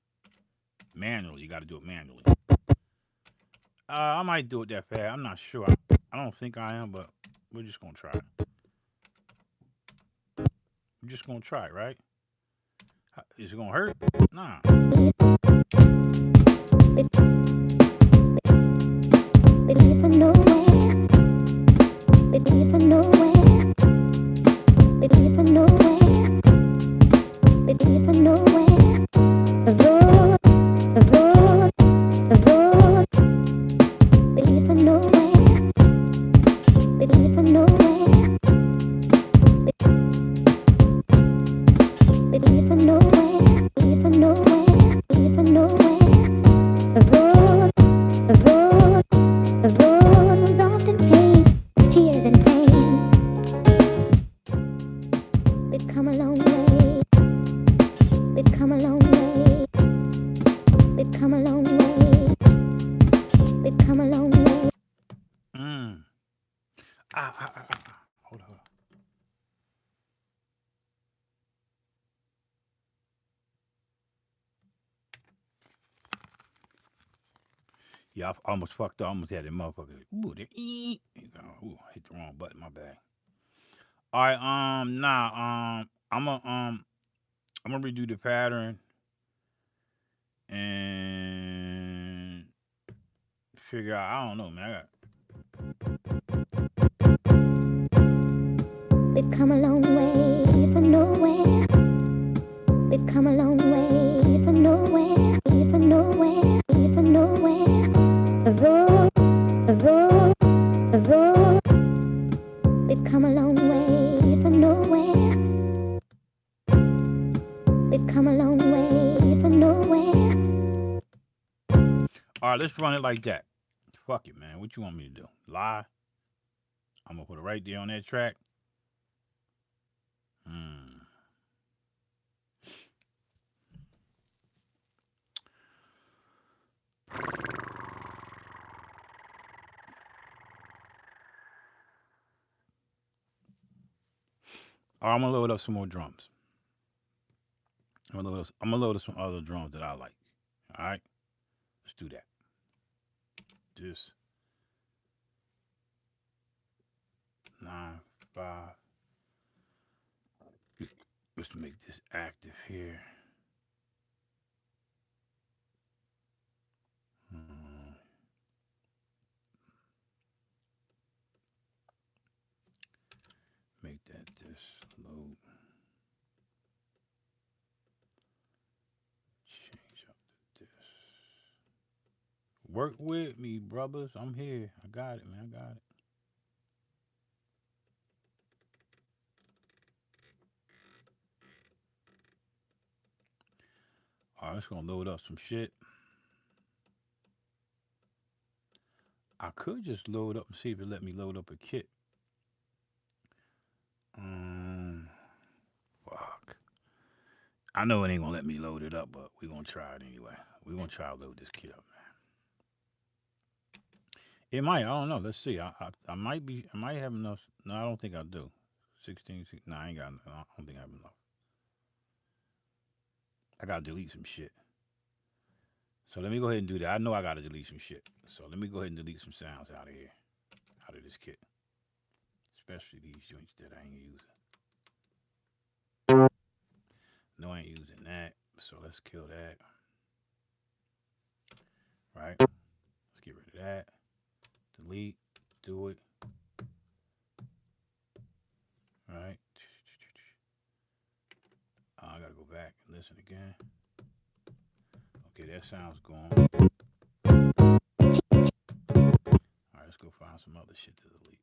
Manually, you got to do it manually. I might do it that fast. I'm not sure. I don't think I am, but we're just going to try it. We're just going to try it, right? Is it going to hurt? Nah. We're from nowhere. We're from nowhere. We're from nowhere. We're from nowhere. The road, the road, the road. We're from nowhere. We're from nowhere. We're from nowhere. We're from nowhere. We're from nowhere. The road, the road, the road was often paved with tears and pain. We've come a long way. We've come a long way. We've come a long way. We've come a long way. Hold on. Yeah, I almost fucked up. I almost had that motherfucker. Ooh, ooh, hit the wrong button. My bad. All right, I'm gonna redo the pattern and figure out. I don't know, man. We've come a long way from nowhere. We've come a long way from nowhere. From nowhere. From nowhere. The road, the road, the road. We've come a long way from nowhere. We've come a long way from nowhere. All right, let's run it like that. Fuck it, man. What you want me to do? Lie? I'm gonna put it right there on that track. Hmm. All right, I'm gonna load up some more drums. I'm gonna load up some other drums that I like. All right, let's do that. This 9-5. Let's make this active here. Hmm. Make that this load. Change up to this. Work with me, brothers. I'm here. I got it, man. I got it. All right, it's gonna load up some shit. I could just load up and see if it let me load up a kit. Um, fuck. I know it ain't gonna let me load it up, but we're gonna try it anyway. We're gonna try to load this kit up, man. It might. I don't know. Let's see. I might be. I might have enough. No, I don't think I do. 16. No, I ain't got. I don't think I have enough. I gotta delete some shit. So let me go ahead and do that. I know I gotta delete some shit. So let me go ahead and delete some sounds out of here, out of this kit, especially these joints that I ain't using. No, I ain't using that. So let's kill that. Right. Let's get rid of that. Delete. Do it. Right. I gotta go back and listen again. Okay, that sounds gone. All right, let's go find some other shit to delete.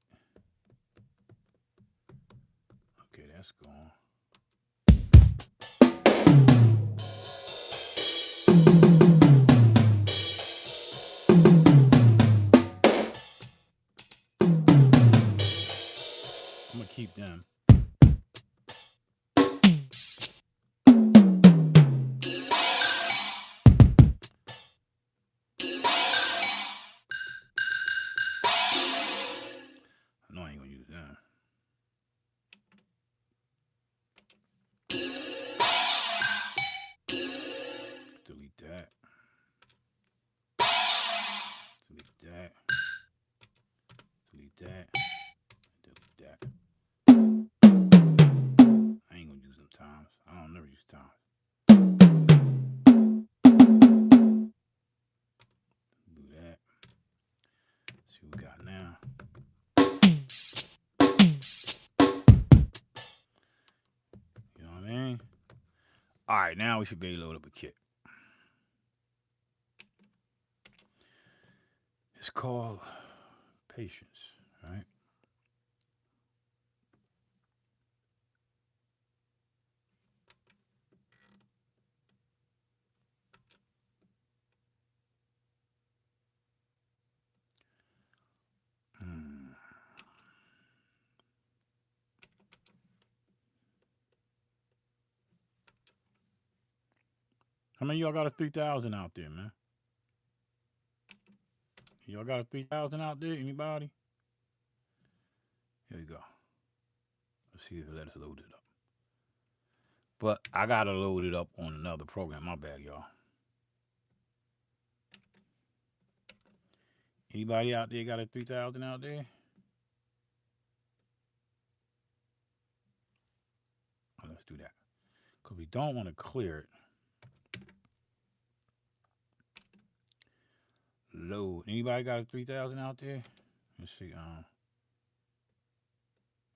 Okay, that's gone. I'm gonna keep them. I know I ain't gonna use them. Delete that. Delete that. Delete that. Delete that. I ain't gonna use them times. I don't never use times. Do that. See what we got now. You know what I mean? All right, now we should be able to load up a kit. It's called patience, right? Hmm. How many of y'all got a 3,000 out there, man? Y'all got a 3,000 out there? Anybody? Here we go. Let's see if it let us load it up. But I gotta load it up on another program. My bad, y'all. Anybody out there got a 3000 out there? Oh, let's do that. Because we don't want to clear it. Load. Anybody got a 3000 out there? Let's see. All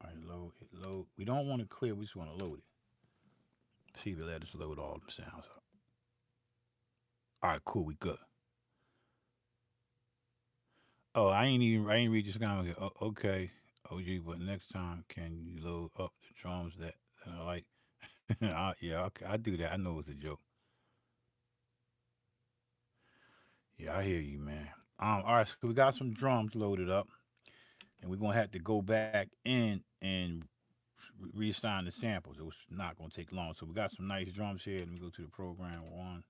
right, load it. Load. We don't want to clear. We just want to load it. See if it let us load all the sounds up. All right, cool. We good. Oh, I ain't read this comment. Okay, OG, but next time can you load up the drums that I like? Yeah, okay, I do that. I know it's a joke. Yeah, I hear you, man. All right, so we got some drums loaded up, and we're gonna have to go back in and reassign the samples. It was not gonna take long. So we got some nice drums here. Let me go to the program one,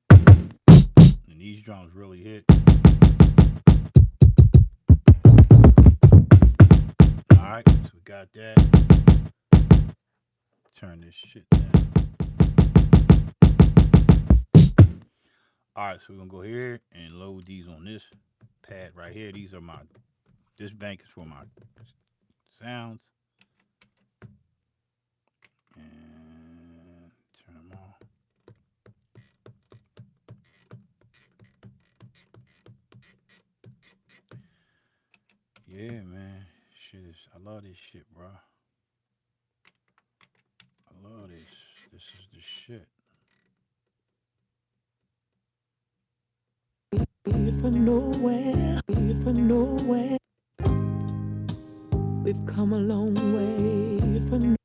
and these drums really hit. All right, so we got that. Turn this shit down. All right, so we're gonna go here and load these on this pad right here. These are my. This bank is for my sounds. And turn them on. Yeah, man. Shit is. I love this shit, bro. I love this. This is the shit. From nowhere, from nowhere. We've come a long way from.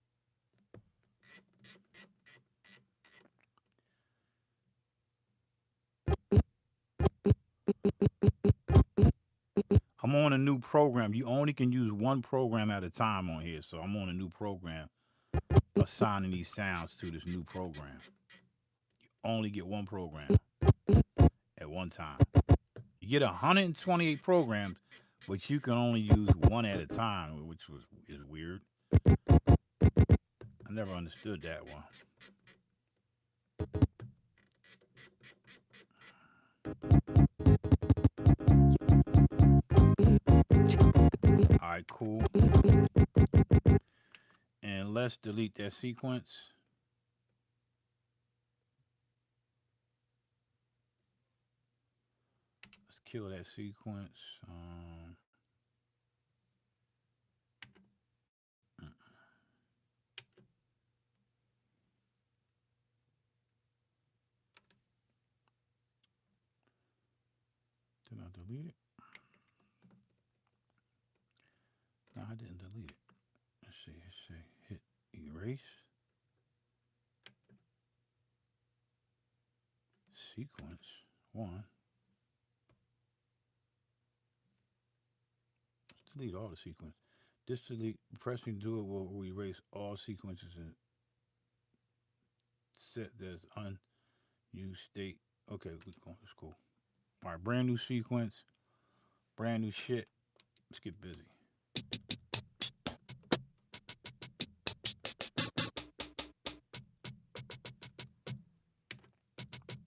I'm on a new program. You only can use one program at a time on here. So I'm on a new program, assigning these sounds to this new program. You only get one program at one time. You get 128 programs, but you can only use one at a time, which is weird. I never understood that one. All right, cool. And let's delete that sequence. Let's kill that sequence. Did I delete it? No, I didn't delete it. Let's see. Let's see. Hit erase. Sequence. One. Let's delete all the sequence. This delete. Pressing do it will erase all sequences and set as unused state. Okay, it's cool. All right, brand new sequence. Brand new shit. Let's get busy.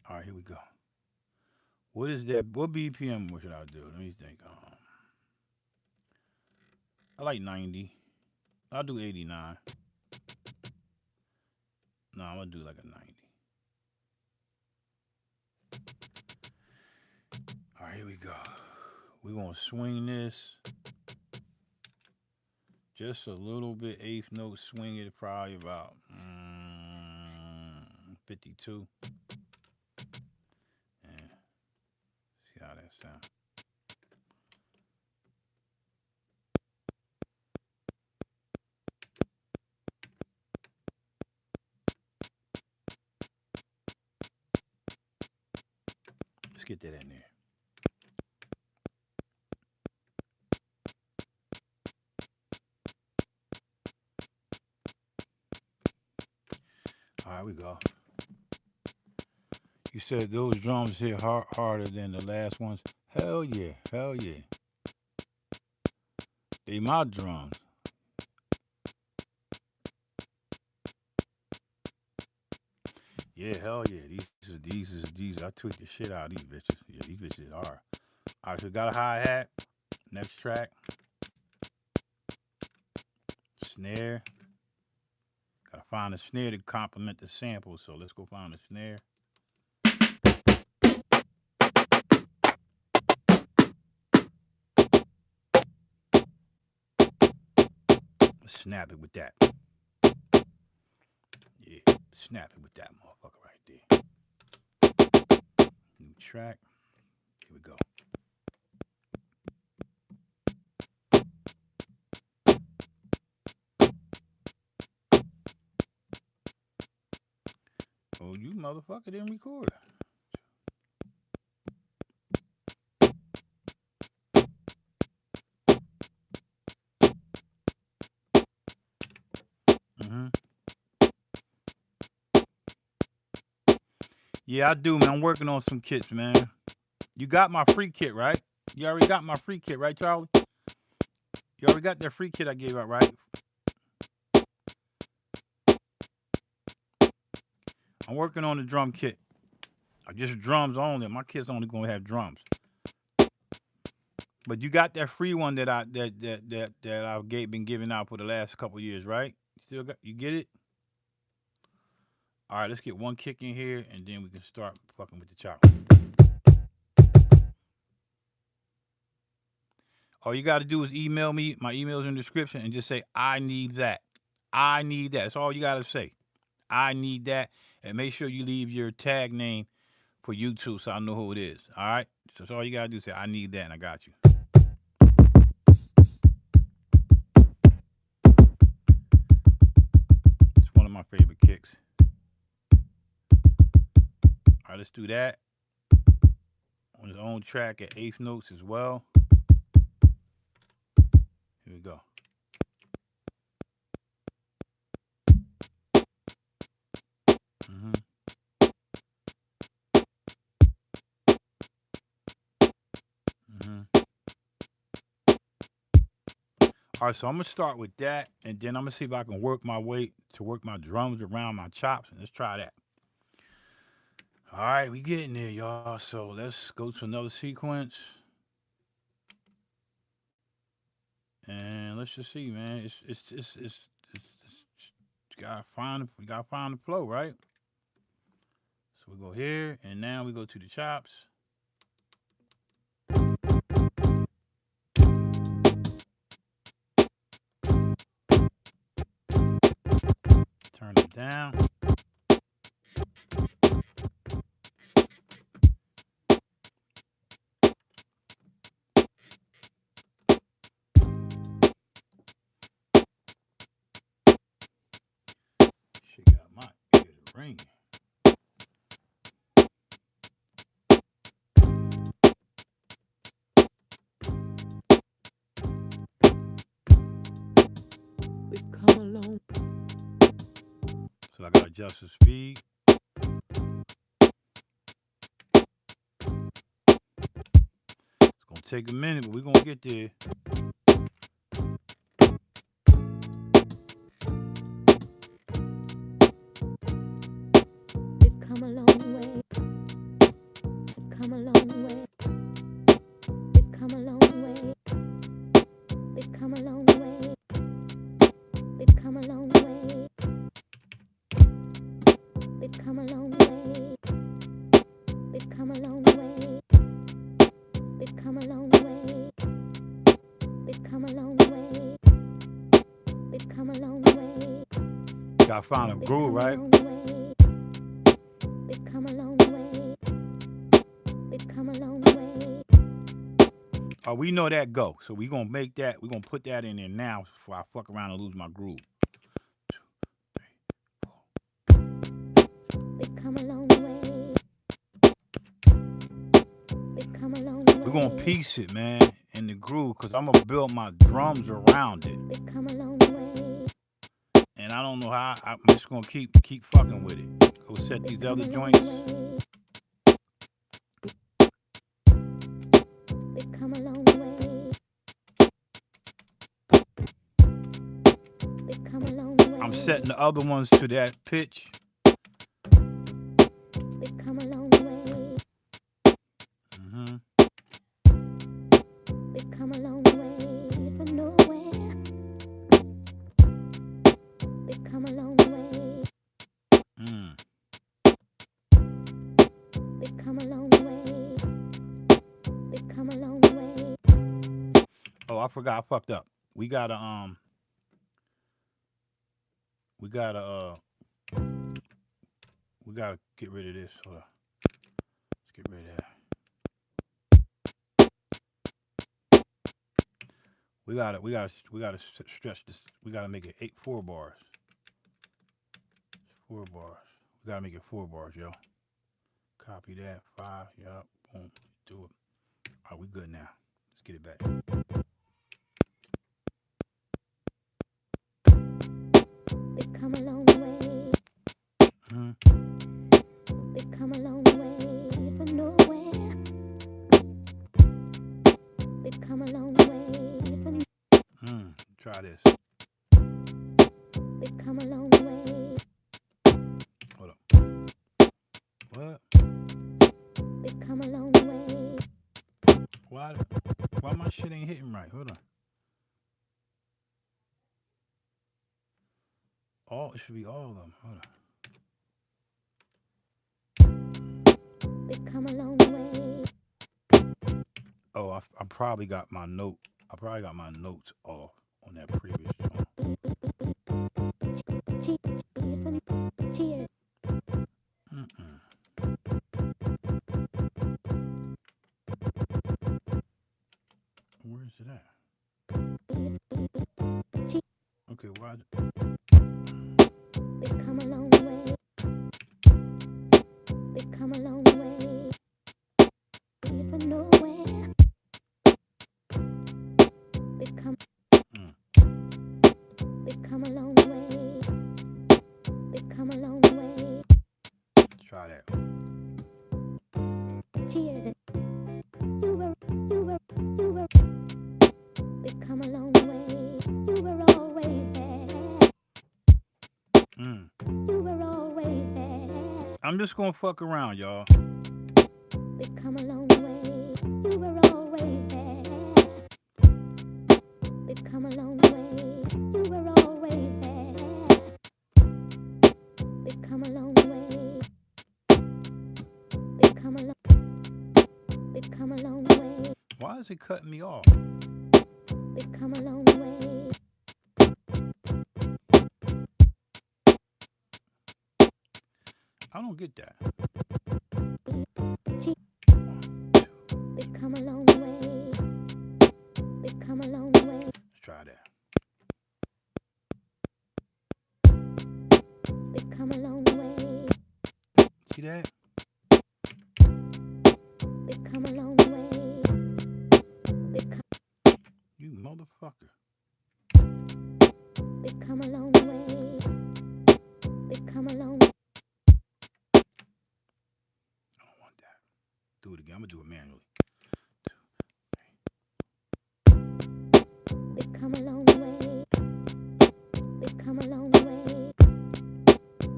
All right, here we go. What is that? What BPM should I do? Let me think. I like 90. I'll do 89. No, I'm gonna do like a 90. All right, here we go. We're gonna swing this just a little bit. Eighth note, swing it probably about 52. And see how that sounds. Let's get that in there. All right, we go. You said those drums hit harder than the last ones. Hell yeah, hell yeah. They my drums. Yeah, hell yeah. These. I tweaked the shit out of these bitches. Yeah, these bitches are. All right, so got a hi hat. Next track, snare. Gotta find a snare to complement the sample. So let's go find a snare. Let's snap it with that. Yeah, snap it with that motherfucker right there. New track. Here we go. Oh, you motherfucker didn't record. Mm-hmm. Yeah, I do, man. I'm working on some kits, man. You got my free kit, right? You already got my free kit, right, Charlie? You already got that free kit I gave out, right? I'm working on the drum kit. Just drums only. My kit's only gonna have drums. But you got that free one that I've been giving out for the last couple years, right? Still got you get it? All right, let's get one kick in here, and then we can start fucking with the chop. All you got to do is email me. My email's in the description, and just say I need that. I need that. That's all you got to say. I need that, and make sure you leave your tag name for YouTube so I know who it is. All right. So that's all you got to do. Say I need that, and I got you. It's one of my favorite kicks. All right, let's do that on his own track at eighth notes as well. Here we go. Mm-hmm. Mm-hmm. All right, so I'm gonna start with that, and then I'm gonna see if I can work my way to work my drums around my chops, and let's try that. All right, we getting there, y'all. So let's go to another sequence, and let's just see, man. You gotta find the flow, right? So we go here, and now we go to the chops. Turn it down. Shit got my ears ringing. We've come along. So I gotta adjust the speed. It's gonna take a minute, but we're gonna get there. We've come a long way. We've come a long way. We've come a long way. We've come a long way. We've come a long way. We've come a long way. We've come a long way. We've come a long way. We've come a long way. We've come a long way. Gotta find a groove, right? We've come a long way. We've come a long way. Oh, we know that go. So we gonna make that. We gonna put that in there now before I fuck around and lose my groove. 2, 3, 4. We've come a long way. We've come a long way. We're gonna piece it, man, in the groove, cause I'm gonna build my drums around it. We've come a long way. And I don't know how. I'm just gonna keep fucking with it. Go set these other joints. We've come a long way. We've come a long way. I'm setting the other ones to that pitch. Oh, I forgot. I fucked up. We gotta we gotta we gotta get rid of this. Hold on. Let's get rid of that. We gotta stretch this. We gotta make it 4 bars. 4 bars. We gotta make it 4 bars, yo. Copy that. 5. Yup. Boom. Do it. All right, we good now. Let's get it back. We've come a long way. Mm-hmm. We've come a long way from nowhere. We've come a long way from. Try this. We've come a long way. Hold up. What? We've come a long way. Why my shit ain't hitting right? Hold on. It should be all of them. Hold on. We've come a long way. Oh, I probably got my note. I probably got my notes off on that previous song. Tears. Where's it at? Okay, why? We've come a long way. We've come a long way from nowhere. We've come a long way. We've come a long way. Try that. Tears and you were. We've come a long way. You were always there. You were always there. I'm just gonna fuck around, y'all. We've come a long way. You were always there. We've come a long way. You were always there. We've come a long way. We've come a long way. Why is it cutting me off? We've come a long way. I don't get that. We've come a long way. We've come a long way. Let's try that. We've come a long way. See that? We've come a long way. You motherfucker. We've come a long way. We've come a long way. I don't want that. Do it again. I'm gonna do it manually. We've come a long way. We've come a long way.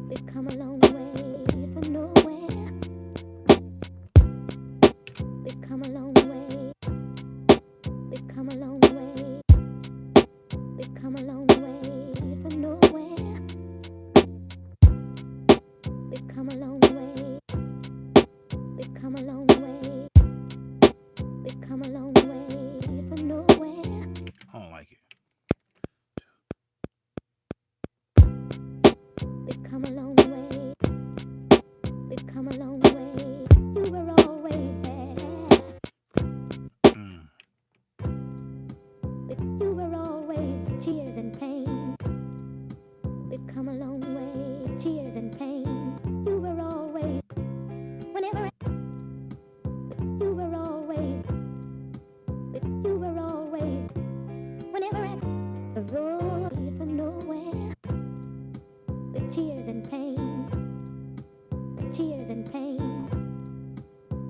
We've come a long way from nowhere. We've come a long way. We've come a long way. We've come a long way from nowhere. We've come a long way. We've come a long way. We've come a long way from nowhere. I don't like it. We've come a long way. We've come a long way. You were always there. You were always tears and pain. We've come a long way. Tears and pain. You were always. Whenever you were always. You were always. Whenever the road from nowhere. The tears and pain. The tears and pain.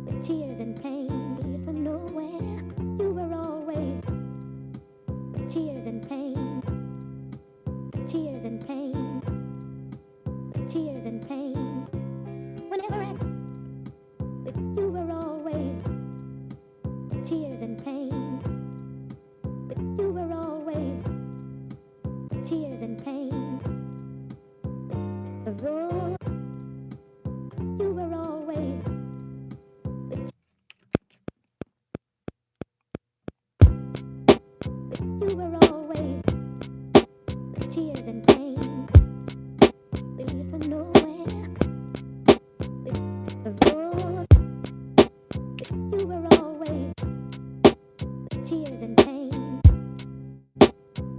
The tears and pain from nowhere. You were always. The tears and pain. The tears and pain. The tears and pain. Whenever you were always. The tears and pain. You were always. The tears and pain. The road. You were always. you were always tears and pain. Believe for nowhere. The road. You were always tears and pain.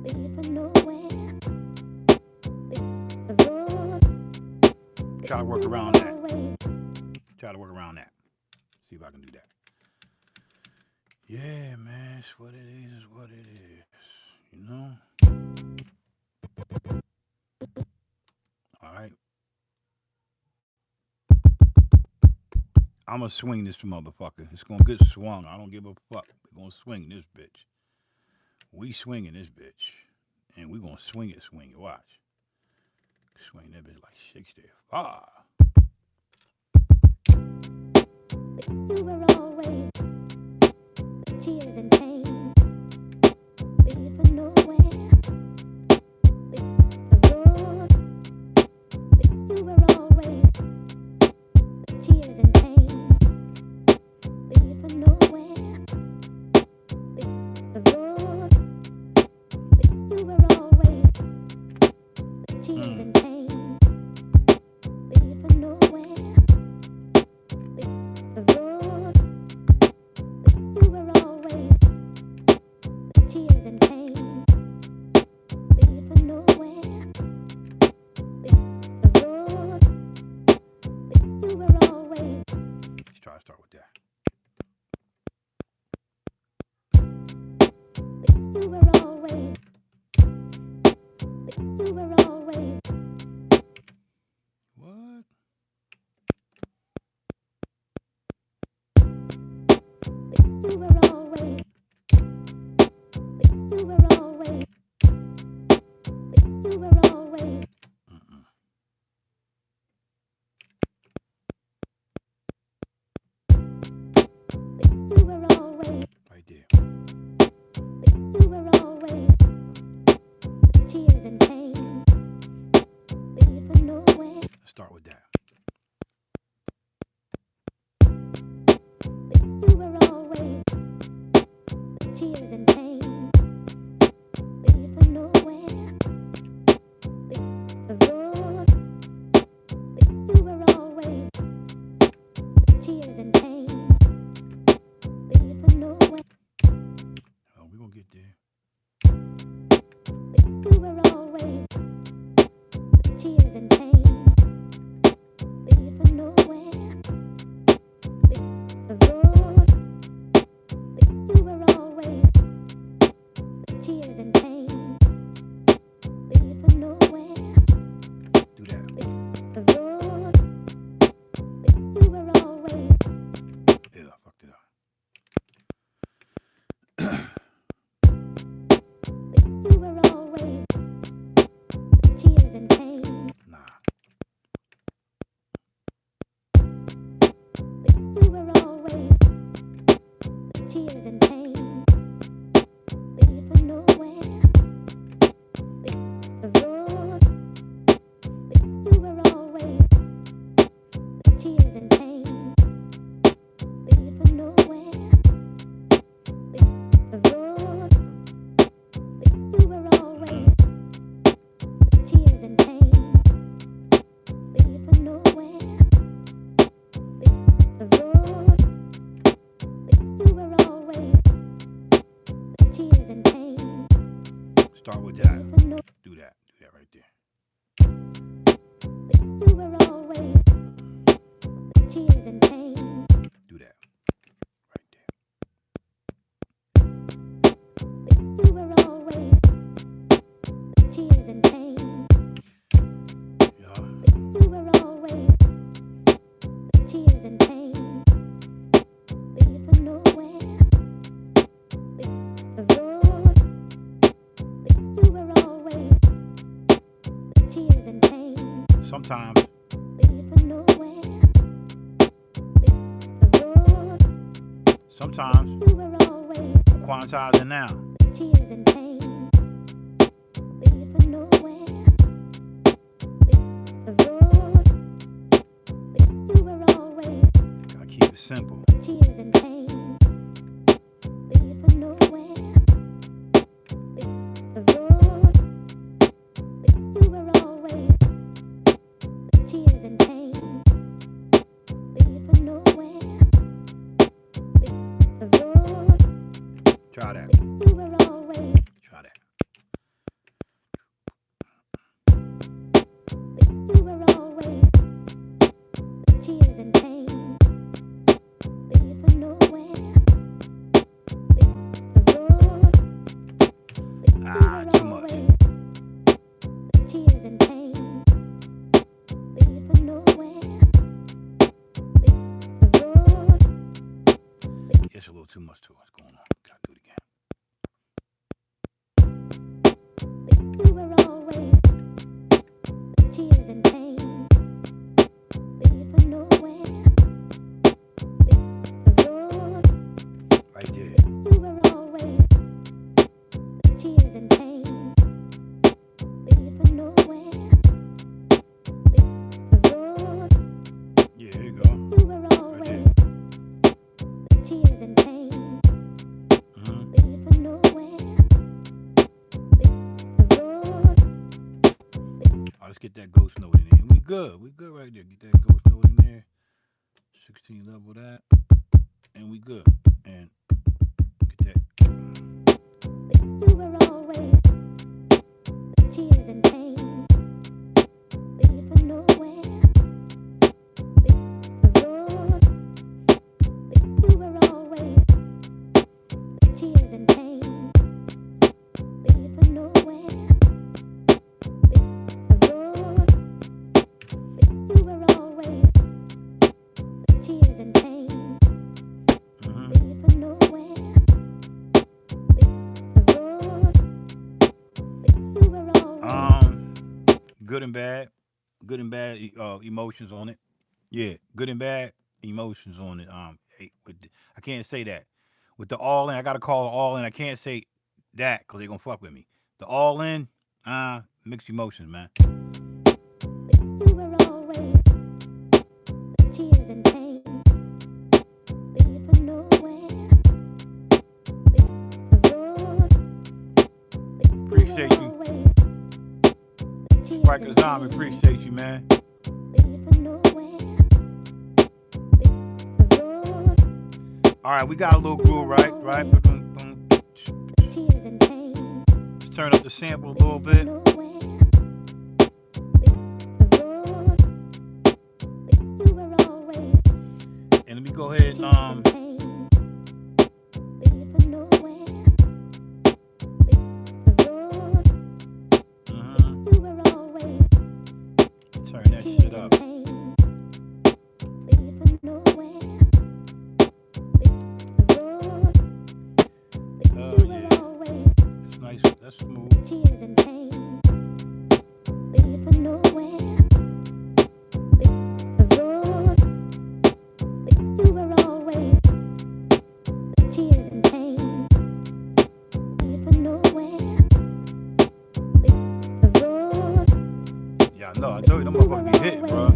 Believe for nowhere. The road. Try to work around that. Try to work around that. See if I can do that. Yeah, man, it's what it is what it is. You know? Alright. I'm gonna swing this motherfucker. It's gonna get swung. I don't give a fuck. We're gonna swing this bitch. We swinging this bitch. And we gonna swing it. Watch. Swing that bitch like 65. You were always tears and pain. Believe for nowhere. The road. You were always tears and pain. Believe for nowhere. The road. You were always tears and pain. Believe for nowhere. The road. You were always tears and pain. Believe for nowhere. The road. You were always. Let's try to start with that. You were always. You were always. What? You were always. You were always. You were always. You were always. Right there. You were always tears and pain. Believe for nowhere. Let's start with that. You were always tears and pain. Believe for nowhere. The road. You were always tears and pain. Believe for nowhere. Oh, we're gonna get there. You were always tears and pain. Believe for nowhere. The road. You were always tears and pain. Believe for nowhere. Do that. The road. You were always. Yeah, I fucked it up. You were always tears and pain. Nah. You were always tears and pain. Believe for nowhere. The road. You were always tears and pain. Believe for nowhere. The road. You were always tears and pain. Believe for nowhere. The road. You were always tears and pain. Start with that. Believe for no. Do that. Do that right there. You were always tears and pain. Do that. Right there. You were always tears and pain. Yeah. You were always tears and pain. Believe for nowhere. The road. You were always tears and pain. Sometimes Believe for nowhere. The road. Sometimes You were always I'm quantizing now. tears and pain. Believe for nowhere. The road. You were always Gotta keep it simple. tears and pain. Believe for nowhere. tears and pain. Leave for nowhere. The road Yeah, here you go. you were always. The tears and pain. Leave for nowhere. The road. Oh, let's get that ghost note in there. We good. We good right there. Get that ghost note in there. 16 level that. And we good. And get that. You were always. The tears and pain. Leave for nowhere. The road. You were always. The tears and pain. Leave for nowhere. The road. You were always. The tears and pain. Leave for nowhere. The road. You were always. Good and bad. Good and bad emotions on it. Yeah, good and bad emotions on it. I can't say that. With the all in, I gotta call it all in. I can't say that because they're gonna fuck with me. The all in, mixed emotions, man. You were always. The tears and pain. Leave for nowhere. The road. Appreciate you. Spriker Zombie, appreciate you, man. All right, we got a little groove, right? Right. Boom, boom. Tears and pain. Let's turn up the sample a little bit. And let me go ahead and turn that shit up. Oh yeah, that's nice. That's smooth. Tears and pain. Leave for nowhere. The road. You were always. Tears and pain. Leave for nowhere. The road. Yeah, I know. I told you them motherfuckers be hitting, bro.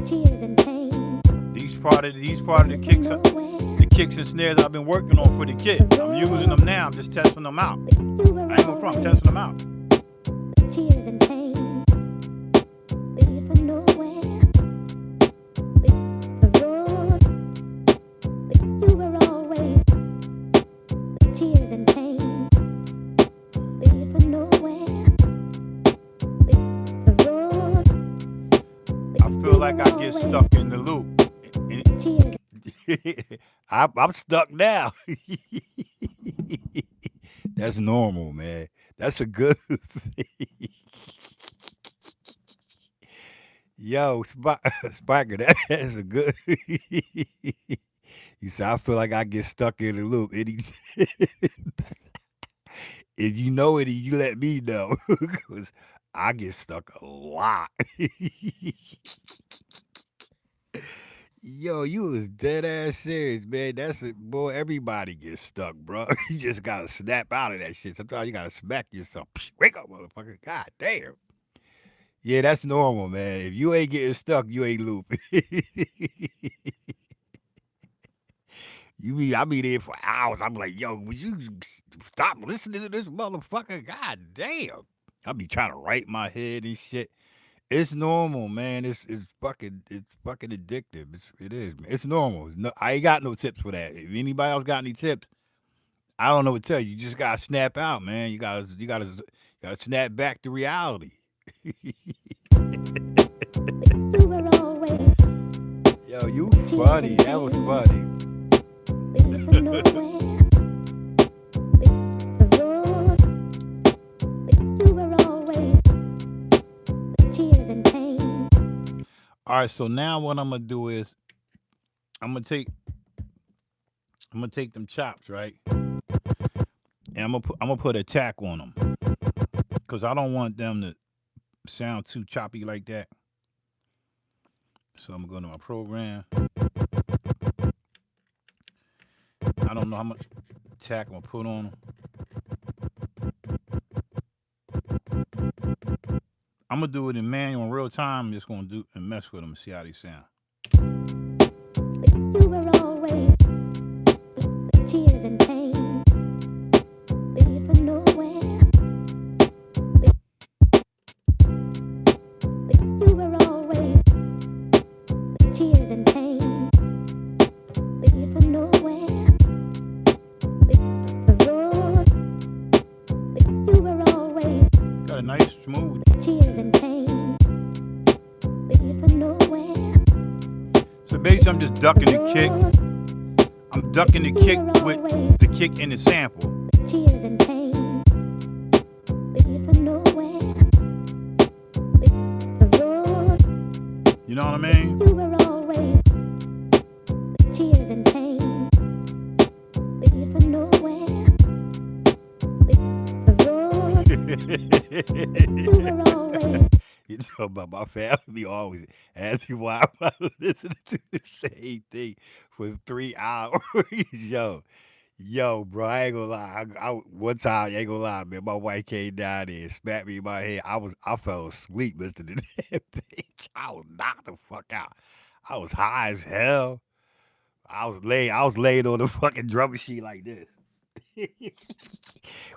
Tears and pain. These part of the kicks and snares I've been working on for the kit. I'm using them now. I'm just testing them out. I ain't gonna front. I'm testing them out. Tears and pain. Leave for nowhere. The road. You were always. Tears and pain. Leave for nowhere. The road. I feel like I get stuck in the loop. Tears. I'm stuck now. That's normal, man. That's a good thing. Yo, Spiker, that's a good. He said, I feel like I get stuck in the loop. If you know it, you let me know. Because I get stuck a lot. Yo, you was dead ass serious, man. That's it, boy. Everybody gets stuck, bro. You just gotta snap out of that shit. Sometimes you gotta smack yourself. Psh, wake up, motherfucker. God damn. Yeah, that's normal, man. If you ain't getting stuck, you ain't looping. I be there for hours. I'm like, yo, would you stop listening to this motherfucker? God damn. I be trying to write my head and shit. It's normal, man. It's fucking addictive. It is, man. It's normal. No, I ain't got no tips for that. If anybody else got any tips, I don't know what to tell you. You just gotta snap out, man. You gotta snap back to reality. Yo, you funny. That was funny. All right, so now what I'm gonna do is I'm gonna take them chops, right? And I'm gonna put a tack on them because I don't want them to sound too choppy like that. So I'm gonna go to my program. I don't know how much tack I'm gonna put on them. I'm gonna do it in manual in real time. I'm just gonna do and mess with them and see how they sound. You were always tears and pain, baby, from nowhere. You were always tears and pain, baby, from nowhere. The road, you were always Got a nice smooth. tears and pain, baby, from nowhere. So basically, I'm just ducking the kick. I'm ducking the kick with the kick in the sample. Tears and pain, baby, from nowhere. The road, You know what I mean? you were always tears and pain, baby, from nowhere. The road, you were always. You know about my family always ask me why I'm listening to the same thing for 3 hours. Yo, bro, I ain't gonna lie. One time, I ain't gonna lie, man. My wife came down there and smacked me in my head. I fell asleep listening to that bitch. I was knocked the fuck out. I was high as hell. I was laying on the fucking drum machine like this.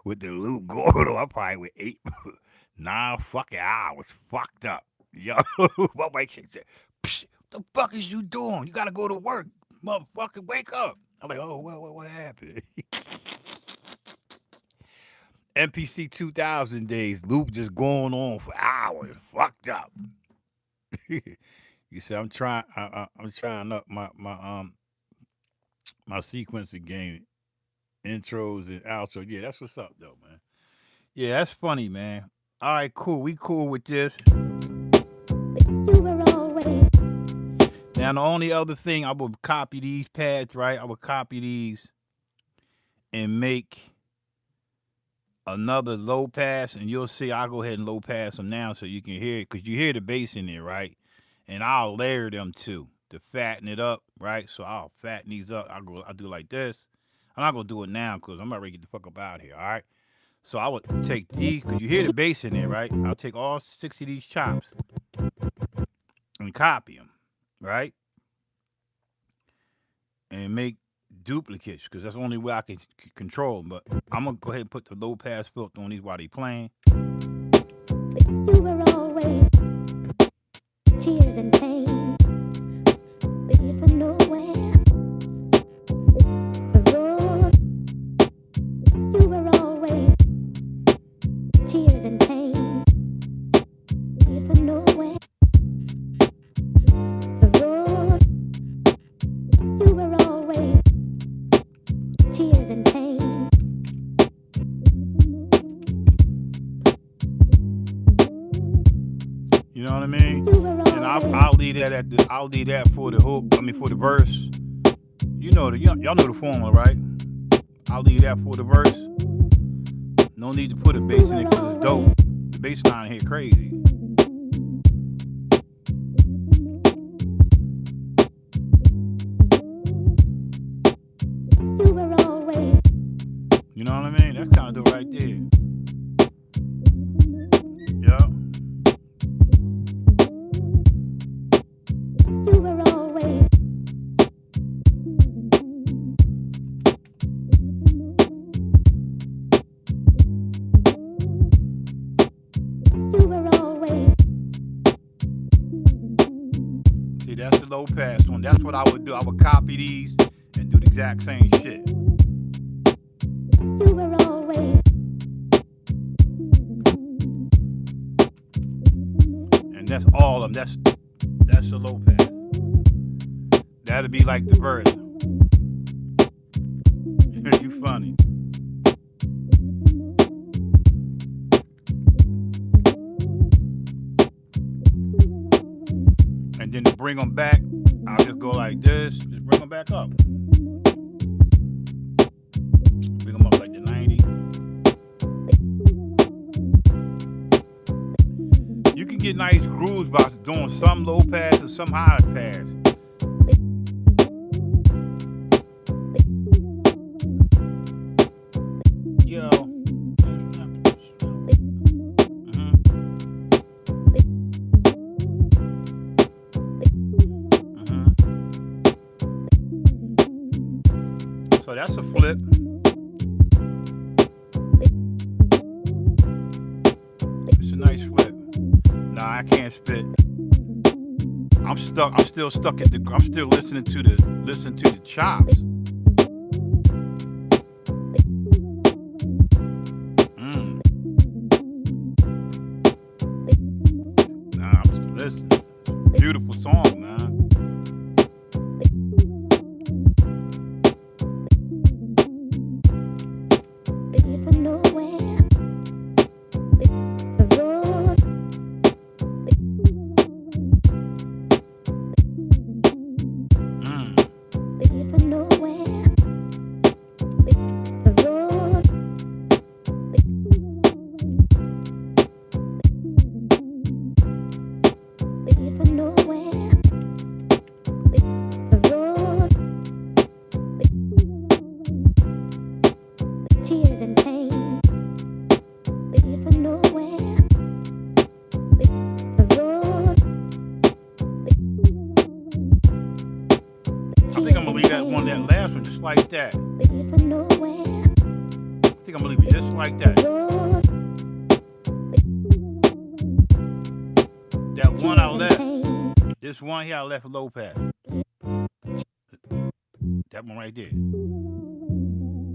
With the loop going on. I probably went 8, 9 fucking hours fucked up. Yo, my wife said, "Psh, what the fuck is you doing? You gotta go to work. Motherfucker, wake up." I'm like, oh, what happened? MPC 2000 days, loop just going on for hours, fucked up. You see, I'm trying up my sequencing game, intros and outros. Yeah, that's what's up though, man. Yeah, that's funny, man. All right, cool. We cool with this. You were always Now, the only other thing I would copy these pads, right? I would copy these and make another low pass, and you'll see I'll go ahead and low pass them now so you can hear it, because you hear the bass in there, right? And I'll layer them too to fatten it up, right? So I'll fatten these up. I'll do like this. I'm not gonna do it now because I'm not ready to get the fuck up out here, all right? So I would take these, because you hear the bass in there, right? I'll take all 6 of these chops and copy them, right? And make duplicates, because that's the only way I can control them. But I'm going to go ahead and put the low pass filter on these while they playing. you were always tears and pain, baby, from nowhere. The road, you were always tears and pain, baby, from nowhere. The road, you were always tears and pain. You know what I mean? And I'll leave that I'll leave that for the hook. I mean for the verse. You know y'all know the formula, right? I'll leave that for the verse. No need to put a bass in it because it's dope. The bass line here crazy. You were always You know what I mean? That's kind of dope right there. Yeah. you were always you were always See, that's the low pass one. That's what I would do. I would copy these and do the exact same shit. you were always And that's all of them. That's the low pass. That'll be like the verse. You funny. And then to bring them back, I'll just go like this. Just bring them back up. Bring them up like the 90. You can get nice grooves by doing some low pass and some high pass. Yo. that's a flip. It's a nice flip. Nah, I can't spit. I'm stuck. I'm still stuck at the. I'm still listening to the chops. Mm. Nah, I'm just listening. Beautiful song, man. Mm. Tears and pain, leaving for nowhere. The road, I think I'm tears gonna and leave that one, that pain, last one, just like that. leaving for nowhere. I think I'm gonna leave it just like that. Road, That one I tears and left. pain, This one here I left low pass. That one right there.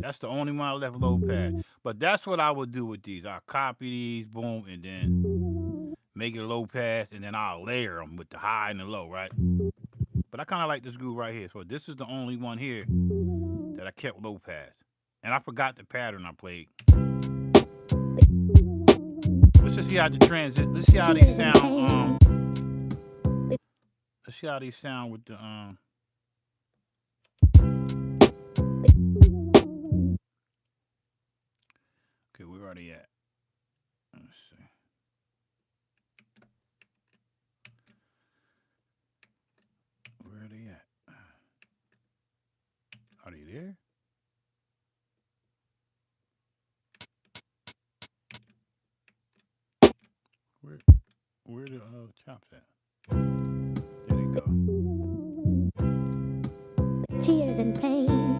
That's the only one I left low pass. But that's what I would do with these. I'll copy these, boom, and then make it a low pass, and then I'll layer them with the high and the low, right? But I kind of like this groove right here. So this is the only one here that I kept low pass. And I forgot the pattern I played. Let's just see how the transit. Let's see how these sound. Let's see how these sound with the Okay, where are they at? Let's see. Where are they at? Are they there? Where where the chops at? There they go. tears and pain,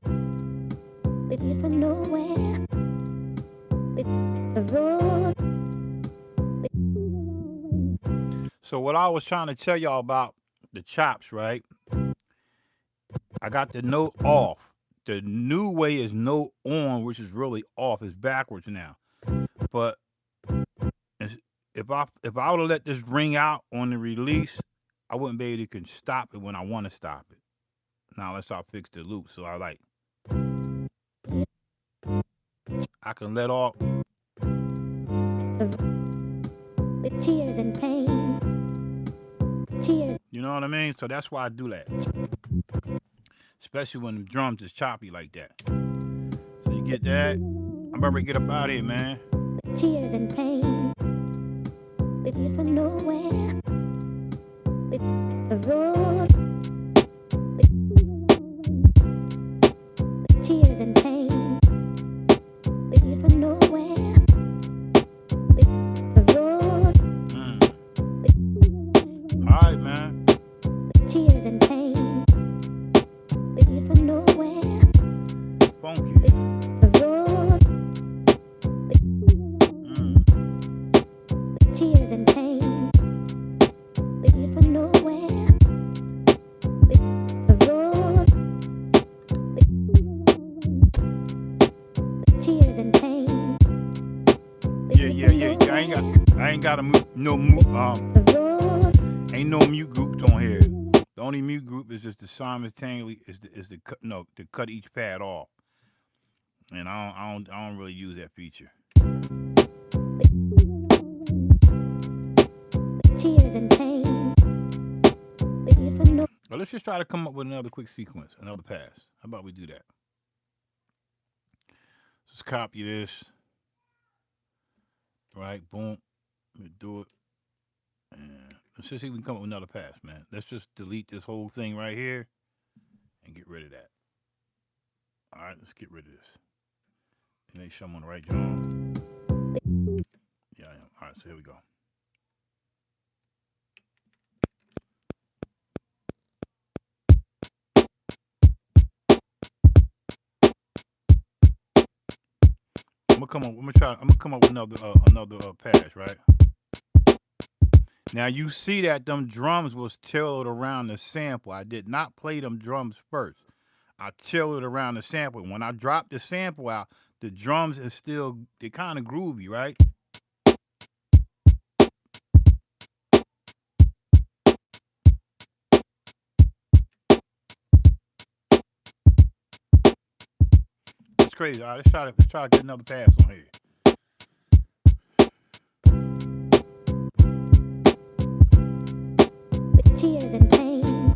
leaving for nowhere. The road, So what I was trying to tell y'all about the chops, right? I got the note off. The new way is note on, which is really off. It's backwards now. But if I would have let this ring out on the release, I wouldn't be able to can stop it when I want to stop it. Now let's start fix the loop. So I can let off. the tears and pain, tears. You know what I mean? So that's why I do that. Especially when the drums is choppy like that. So you get that. I'm about to get up out of here, man. Tears and pain, leaving for nowhere. The road, tears and pain, leaving for nowhere. The road, All right, man. tears and pain, leaving for nowhere. Funky. The road, tears and pain, leaving for nowhere. The road, tears and pain, Yeah. I ain't got a the road, ain't no mute groups on here. The only mute group is just the simultaneously is the cut to cut each pad off. And I don't really use that feature. tears and pain, leaving for no. But let's just try to come up with another quick sequence, another pass. How about we do that? Let's copy this. Right, boom. We do it. And let's just see if we can come up with another pass, man. Let's just delete this whole thing right here and get rid of that. All right, let's get rid of this. And make sure I'm on the right drum. Yeah, I am. All right, so here we go. gonna come up with another pass, right? Now you see that them drums was tailored around the sample. I did not play them drums first. I tailored around the sample. When I drop the sample out, the drums is still they kind of groovy, right? It's crazy. All right, let's try to get another pass on here. with tears and pain.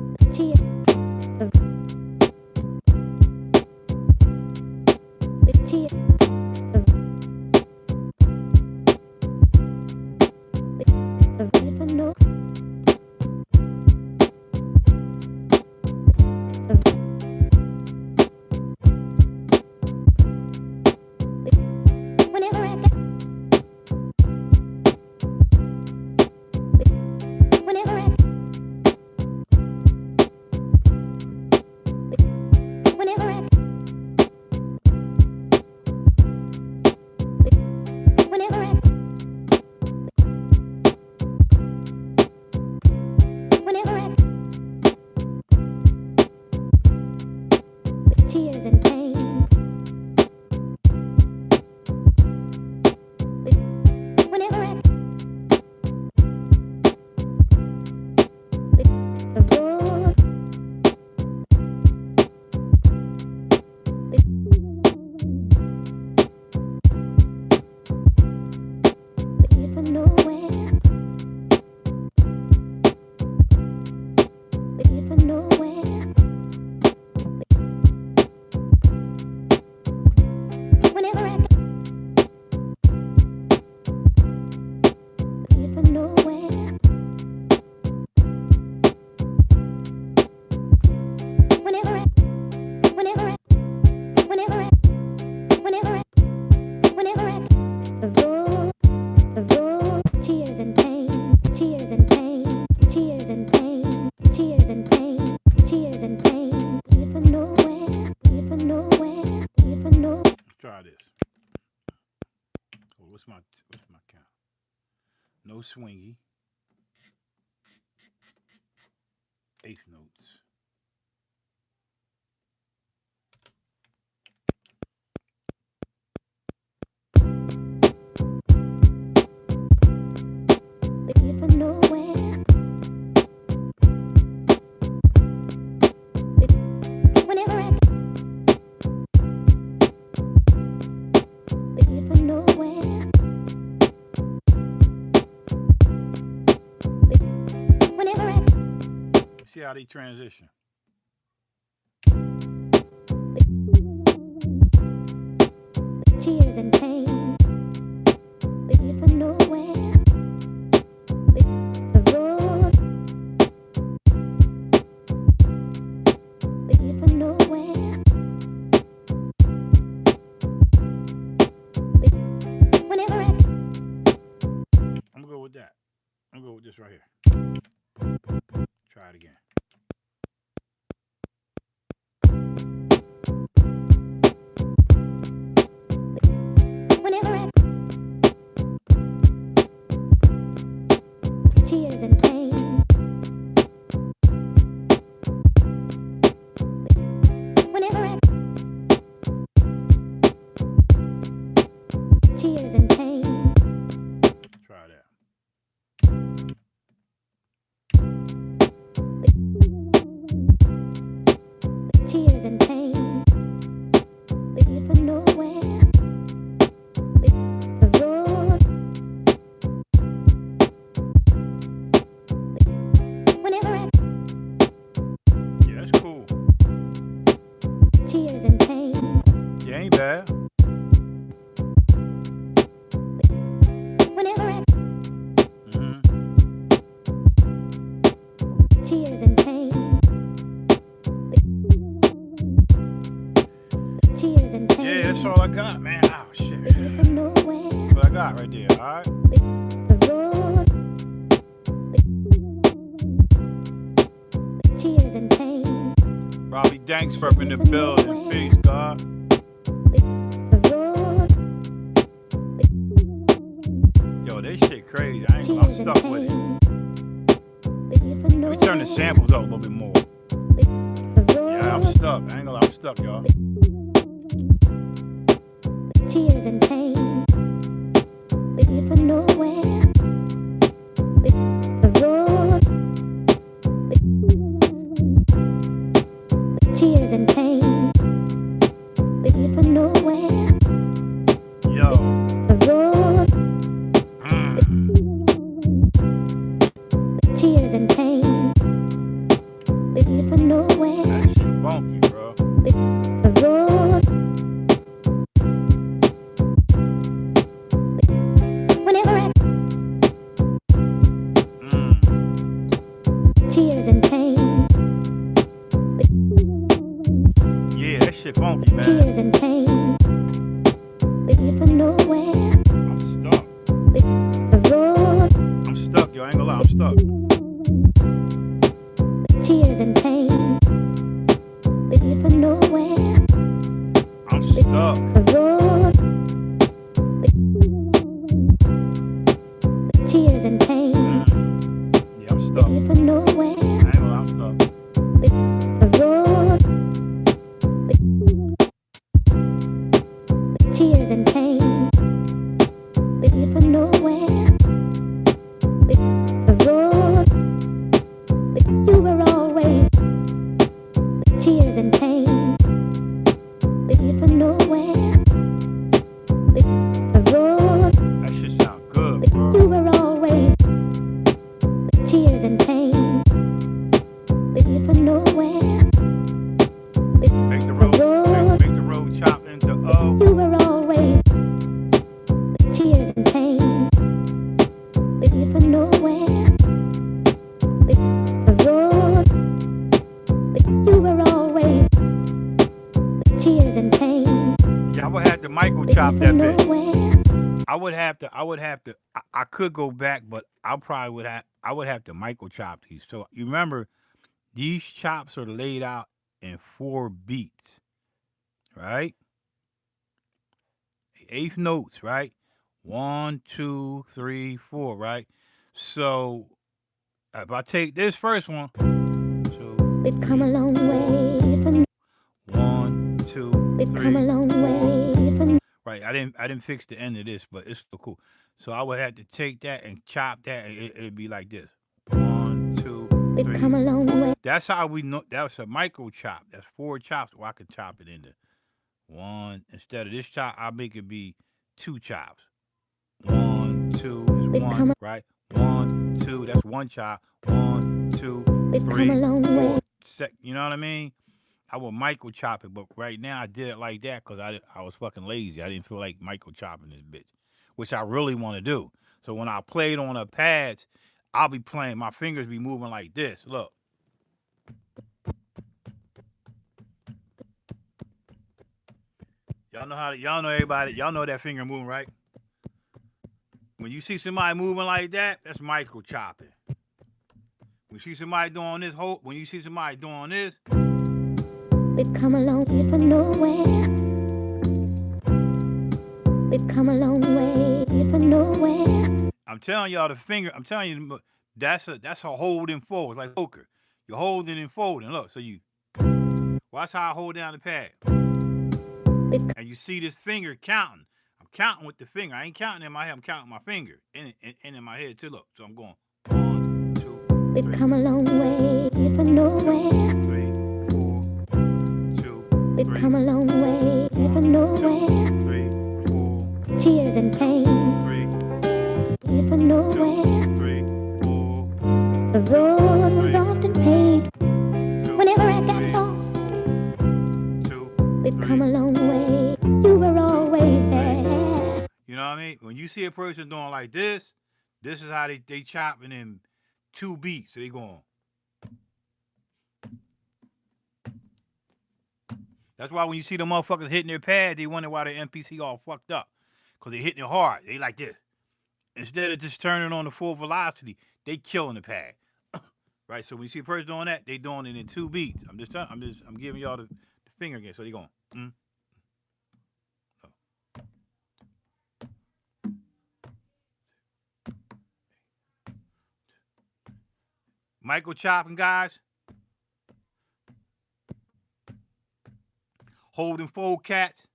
With tears, with tears, if I know. Whenever I got, whenever I, whenever I, whenever I, whenever I, with tears and pain. Whenever I, the road, if I know where, if I know where, whenever I, if I know where, whenever I, whenever I, whenever I, whenever I, whenever I, the road, tears and pain, tears and pain, tears and pain, tears and pain, tears and pain. If I know where, if I know where, if I know. Let's try this. Oh, what's my count? No swingy. Eighth notes. If I know where, whenever I, if I know where, whenever I, See how they transition. tears and pain. If I know where, the road, if I know where, whenever I, I'm gonna go with that. I'm gonna go with this right here. Try it again. whenever I, tears and pain. Whenever I, tears and pain. Try that. Tears and pain. If I know where, the road, whenever I, Yeah, that's cool. tears and pain. Yeah, ain't bad. Whenever I, Mm-hmm. tears and pain. Tears and pain. Yeah, that's all I got, man. Oh shit. If I know where, got right there, all right? The road, tears and pain. Robbie Dank's in the building. Peace, God. The road, Yo, this shit crazy. I ain't gonna, I'm stuck with it. Let me turn the samples up a little bit more. Yeah, I'm stuck. I ain't gonna lie, I'm stuck, y'all. Tears and pain. Leave for nowhere. The road, tears and pain. Leave for nowhere. Yo. The road, tears and pain. Leave for nowhere. That shit funky, bro. The road. Whenever I tears and pain. Yeah, that shit funky, man. Tears and pain. Leave for nowhere. I'm stuck. The road. I'm stuck, yo. I ain't gonna lie, I'm stuck. Tears and pain. Leave for nowhere. I'm stuck. The road. Tears and pain. Yeah, I'm stuck. Leave for nowhere. I ain't gonna lie, I'm stuck. The road. Tears and pain. Leave for nowhere. The road. You were always tears and pain. Leave for nowhere. The road. That shit sound good, bro. You were always tears and pain. Leave for nowhere. Make the road chop into O. You were always tears and pain. Leave for nowhere. The road. You were always tears and pain. Yeah, I would have to micro chop Leave that for bitch. nowhere. I could go back, but I would have to micro chop these. So you remember, these chops are laid out in 4 beats, right? Eighth notes, right? 1, 2, 3, 4, right? So if I take this first one, 2, We've come a long way from 1, 2, we've 3, come a long 4. way from Right, I didn't fix the end of this, but it's still cool. So I would have to take that and chop that, and it'd be like this: 1, 2, we've 3, come a long 4. way. That's how we know. That's a micro chop. That's 4 chops. Or I could chop it into 1 instead of this chop. I'll make it be 2 chops. 1, 2 is We've 1, come right? 1, 2. That's 1 chop. 1, 2, We've 3, come a long 4. way. You know what I mean? I would micro chop it, but right now I did it like that because I was fucking lazy. I didn't feel like micro chopping this bitch, which I really want to do. So when I played on the pads, I'll be playing. My fingers be moving like this. Look. Y'all know everybody. Y'all know that finger moving, right? When you see somebody moving like that, that's micro chopping. When you see somebody doing this, when you see somebody doing this, We've come a long way from nowhere. We've come a long way from nowhere. I'm telling y'all I'm telling you, that's a hold and fold. It's like poker. You're holding and folding. Look, so you watch how I hold down the pad. And you see this finger counting. I'm counting with the finger. I ain't counting in my head. I'm counting my finger. And in my head too. Look. So I'm going 1, 2, We've 3, come a long way from nowhere. 3, 4, 2, We've 3, come a long way from nowhere. 3, 4, Tears and pain 3, from nowhere. 3, 4. The road was often paved whenever I got lost. 2, We've 3. come a long way. You were always there. You know what I mean? When you see a person doing like this is how they chopping in 2 beats. So they going. That's why when you see the motherfuckers hitting their pad, they wonder why their MPC all fucked up. because they hitting it hard. They like this. Instead of just turning on the full velocity, they killing the pad. Right? So when you see a person doing that, they doing it in 2 beats. I'm giving y'all the finger again. So they going. Oh. Michael chopping, guys. Hold and fold cats.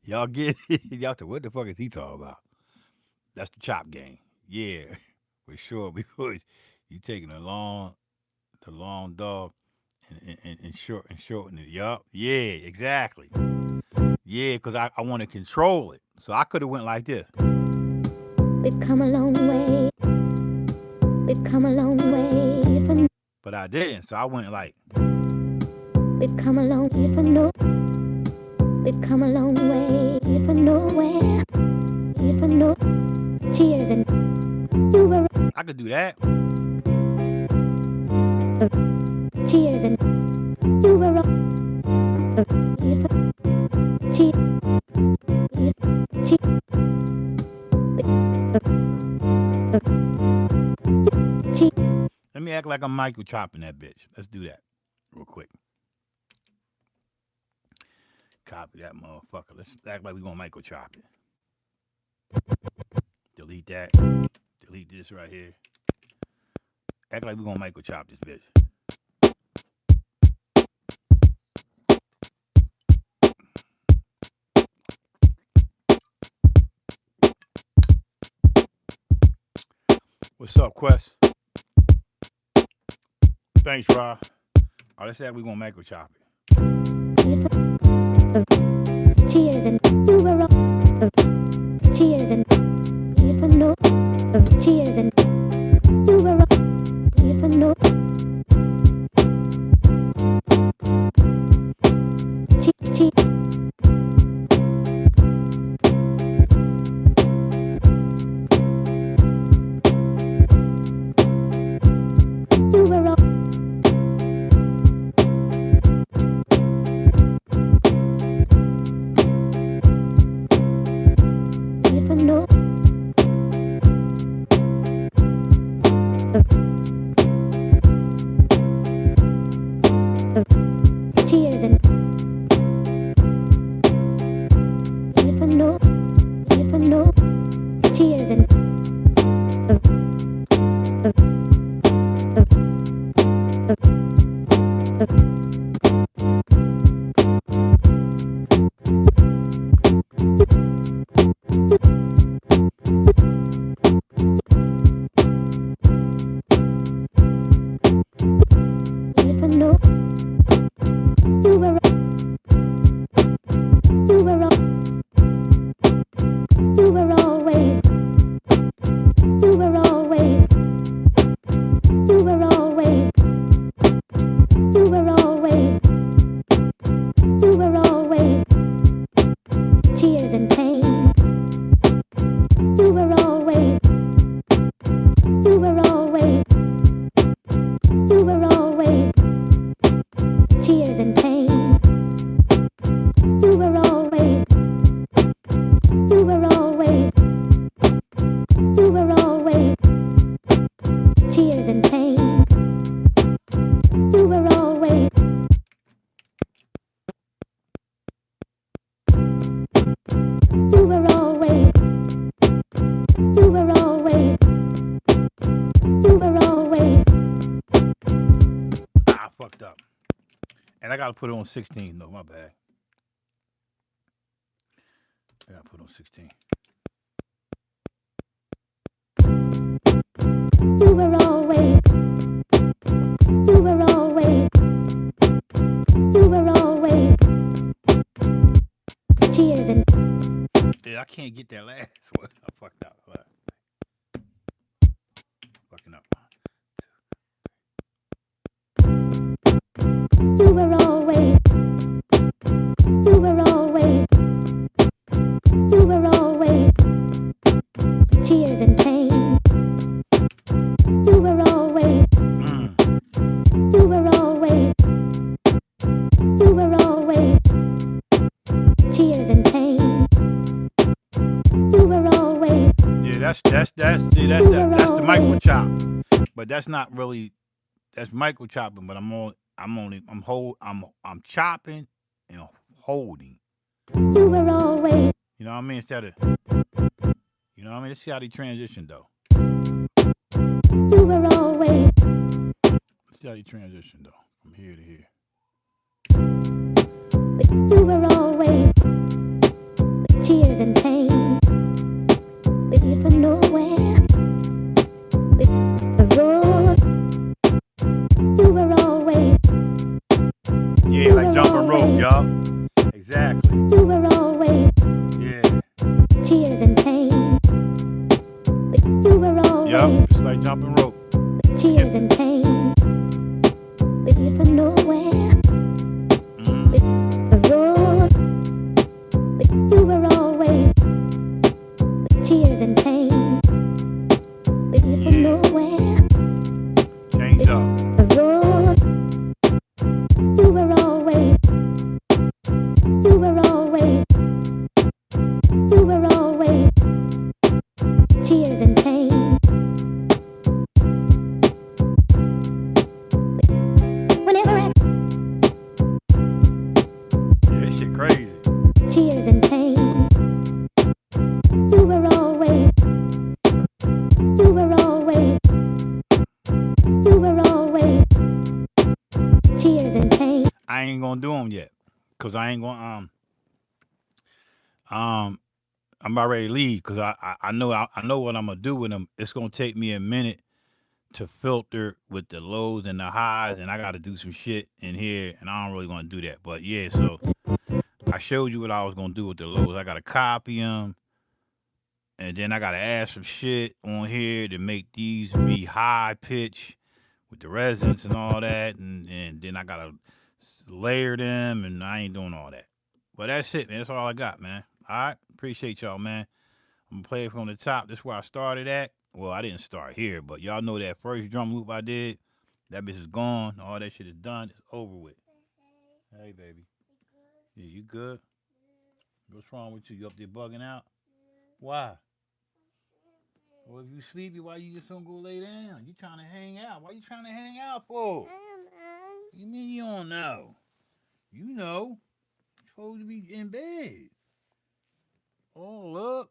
Y'all get it? Y'all say, what the fuck is he talking about? That's the chop game. Yeah, for sure. Because you taking the long dog and shorten it. Yup. Yeah, exactly. Yeah, because I want to control it. So I could have went like this. We've come a long way. We've come a long way from. But I didn't. So I went like. We've come a long way from no. We've come a long way from nowhere. From no tears and you were. I could do that. Tears and you were. Let me act like I'm Michael chopping that bitch. Let's do that real quick. Copy that motherfucker. Let's act like we're gonna Michael chop it. Delete that. Delete this right here. Act like we're gonna Michael chop this bitch. What's up, Quest? Thanks, Rob. All right, let's say we're gonna Michael chop it. Tears and you were up. Tears and even no. Tears and you were up. Even no. You were up. Even no. Tears and even no. Even no. Tears and even no. You were up. You were up. You were always. You were always. You were always. You were always. You were always. Tears and pain. You were always. You were always. You were always. Tears and pain. You were always. You were always. You were always. Tears and pain. You were always. You were always. You were always. You were always. I fucked up. And I gotta put it on 16. No, my bad. I gotta put it on 16. You were always. You were always. You were always. Tears and Yeah, I can't get that last one. I fucked up. Fucking up. you were always. You were always. You were always. tears and pain. You were always, you were always, you were always, tears and pain. You were always. Yeah, that's the micro chop, but that's not really that's micro chopping. But I'm chopping and holding. You were always. You know what I mean? Instead of, you know what I mean? Let's see how they transition though. You were always. Let's see how they transition though, from here to here. You were always. Tears and pain. With you from nowhere. The road. You were always. Yeah, like jumping rope, y'all. Exactly. You were always. Yeah. Tears and pain. You were always. Yup, it's like jumping rope. Tears and pain. With you from nowhere. The road. You were always. Tears and pain. With you from nowhere. Change up. The road. You were always. You were always. You were always. Tears and pain. Whenever I. Yeah, this shit crazy. Tears and pain. You were always. You were always. You were always. Tears and pain. I ain't gonna do them yet, cause I ain't gonna I'm about ready to leave, cause I know what I'm gonna do with them. It's gonna take me a minute to filter with the lows and the highs, and I gotta do some shit in here, and I don't really want to do that. But yeah, so I showed you what I was gonna do with the lows. I gotta copy them, and then I gotta add some shit on here to make these be high pitch with the resonance and all that, and then I gotta layer them, and I ain't doing all that. But that's it, man. That's all I got, man. All right, appreciate y'all, man. I'm gonna play it from the top. This is where I started at. Well, I didn't start here, but y'all know that first drum loop I did. That bitch is gone. All that shit is done. It's over with. Hey, baby. Yeah, you good? What's wrong with you? You up there bugging out? Why? Well, if you sleepy, why you just don't go lay down? You trying to hang out. Why you trying to hang out for? You mean you don't know? You know. You're supposed to be in bed. Oh, look.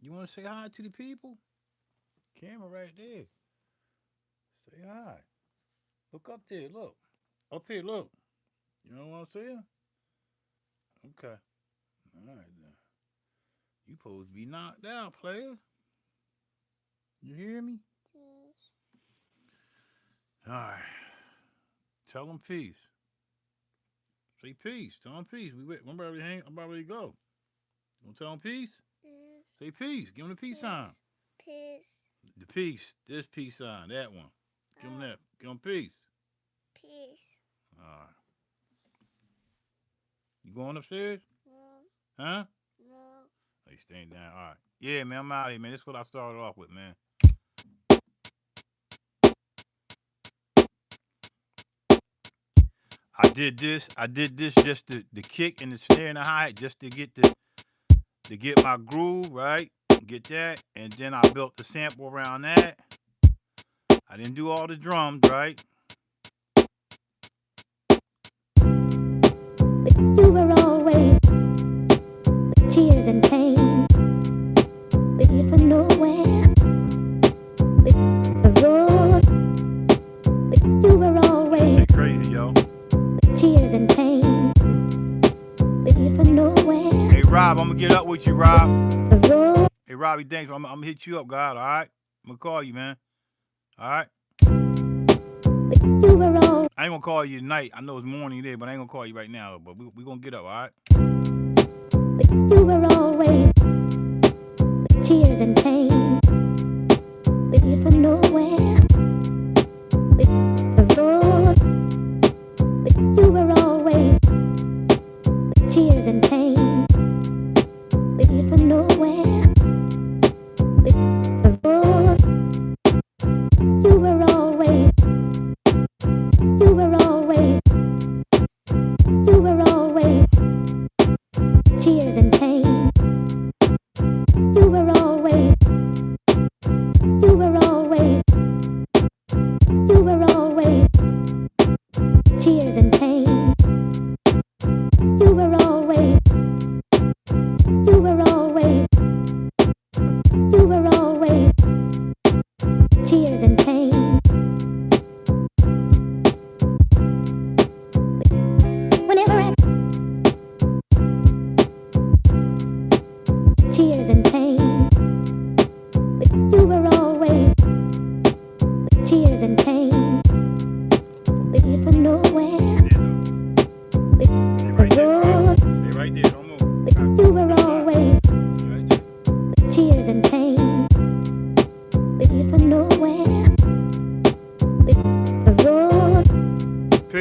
You want to say hi to the people? Camera right there. Say hi. Look up there. Look. Up here, look. You know what I'm saying? Okay. All right, then. You supposed to be knocked out, player. You hear me? Yes. All right. Tell them peace. Say peace. Tell them peace. I'm about ready to go. You want to tell them peace? Yes. Say peace. Give them the peace sign. Peace. The peace. This peace sign. That one. Give them that. Give them peace. Peace. All right. You going upstairs? No. Huh? No. Oh, you staying down? All right. Yeah, man. I'm out of here, man. This is what I started off with, man. I did this just the kick and the snare and the hi-hat just to get my groove, right? Get that. And then I built the sample around that. I didn't do all the drums, right? You were always. Tears and pain. With you from nowhere. The road. You were always. Shit crazy, yo. Tears and pain. With you from nowhere. Hey, Rob, I'm gonna get up with you, Rob. The road. Hey, Robbie, thanks. I'm gonna hit you up, God. All right, I'm gonna call you, man. All right. You were always. I ain't gonna call you tonight. I know it's morning there, but I ain't gonna call you right now. But we gonna get up, all right? You were always. Tears and pain. With you from nowhere. The road. You were always. Tears and pain. With you from nowhere.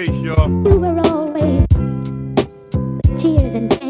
bass, y'all. You were always with tears and pain.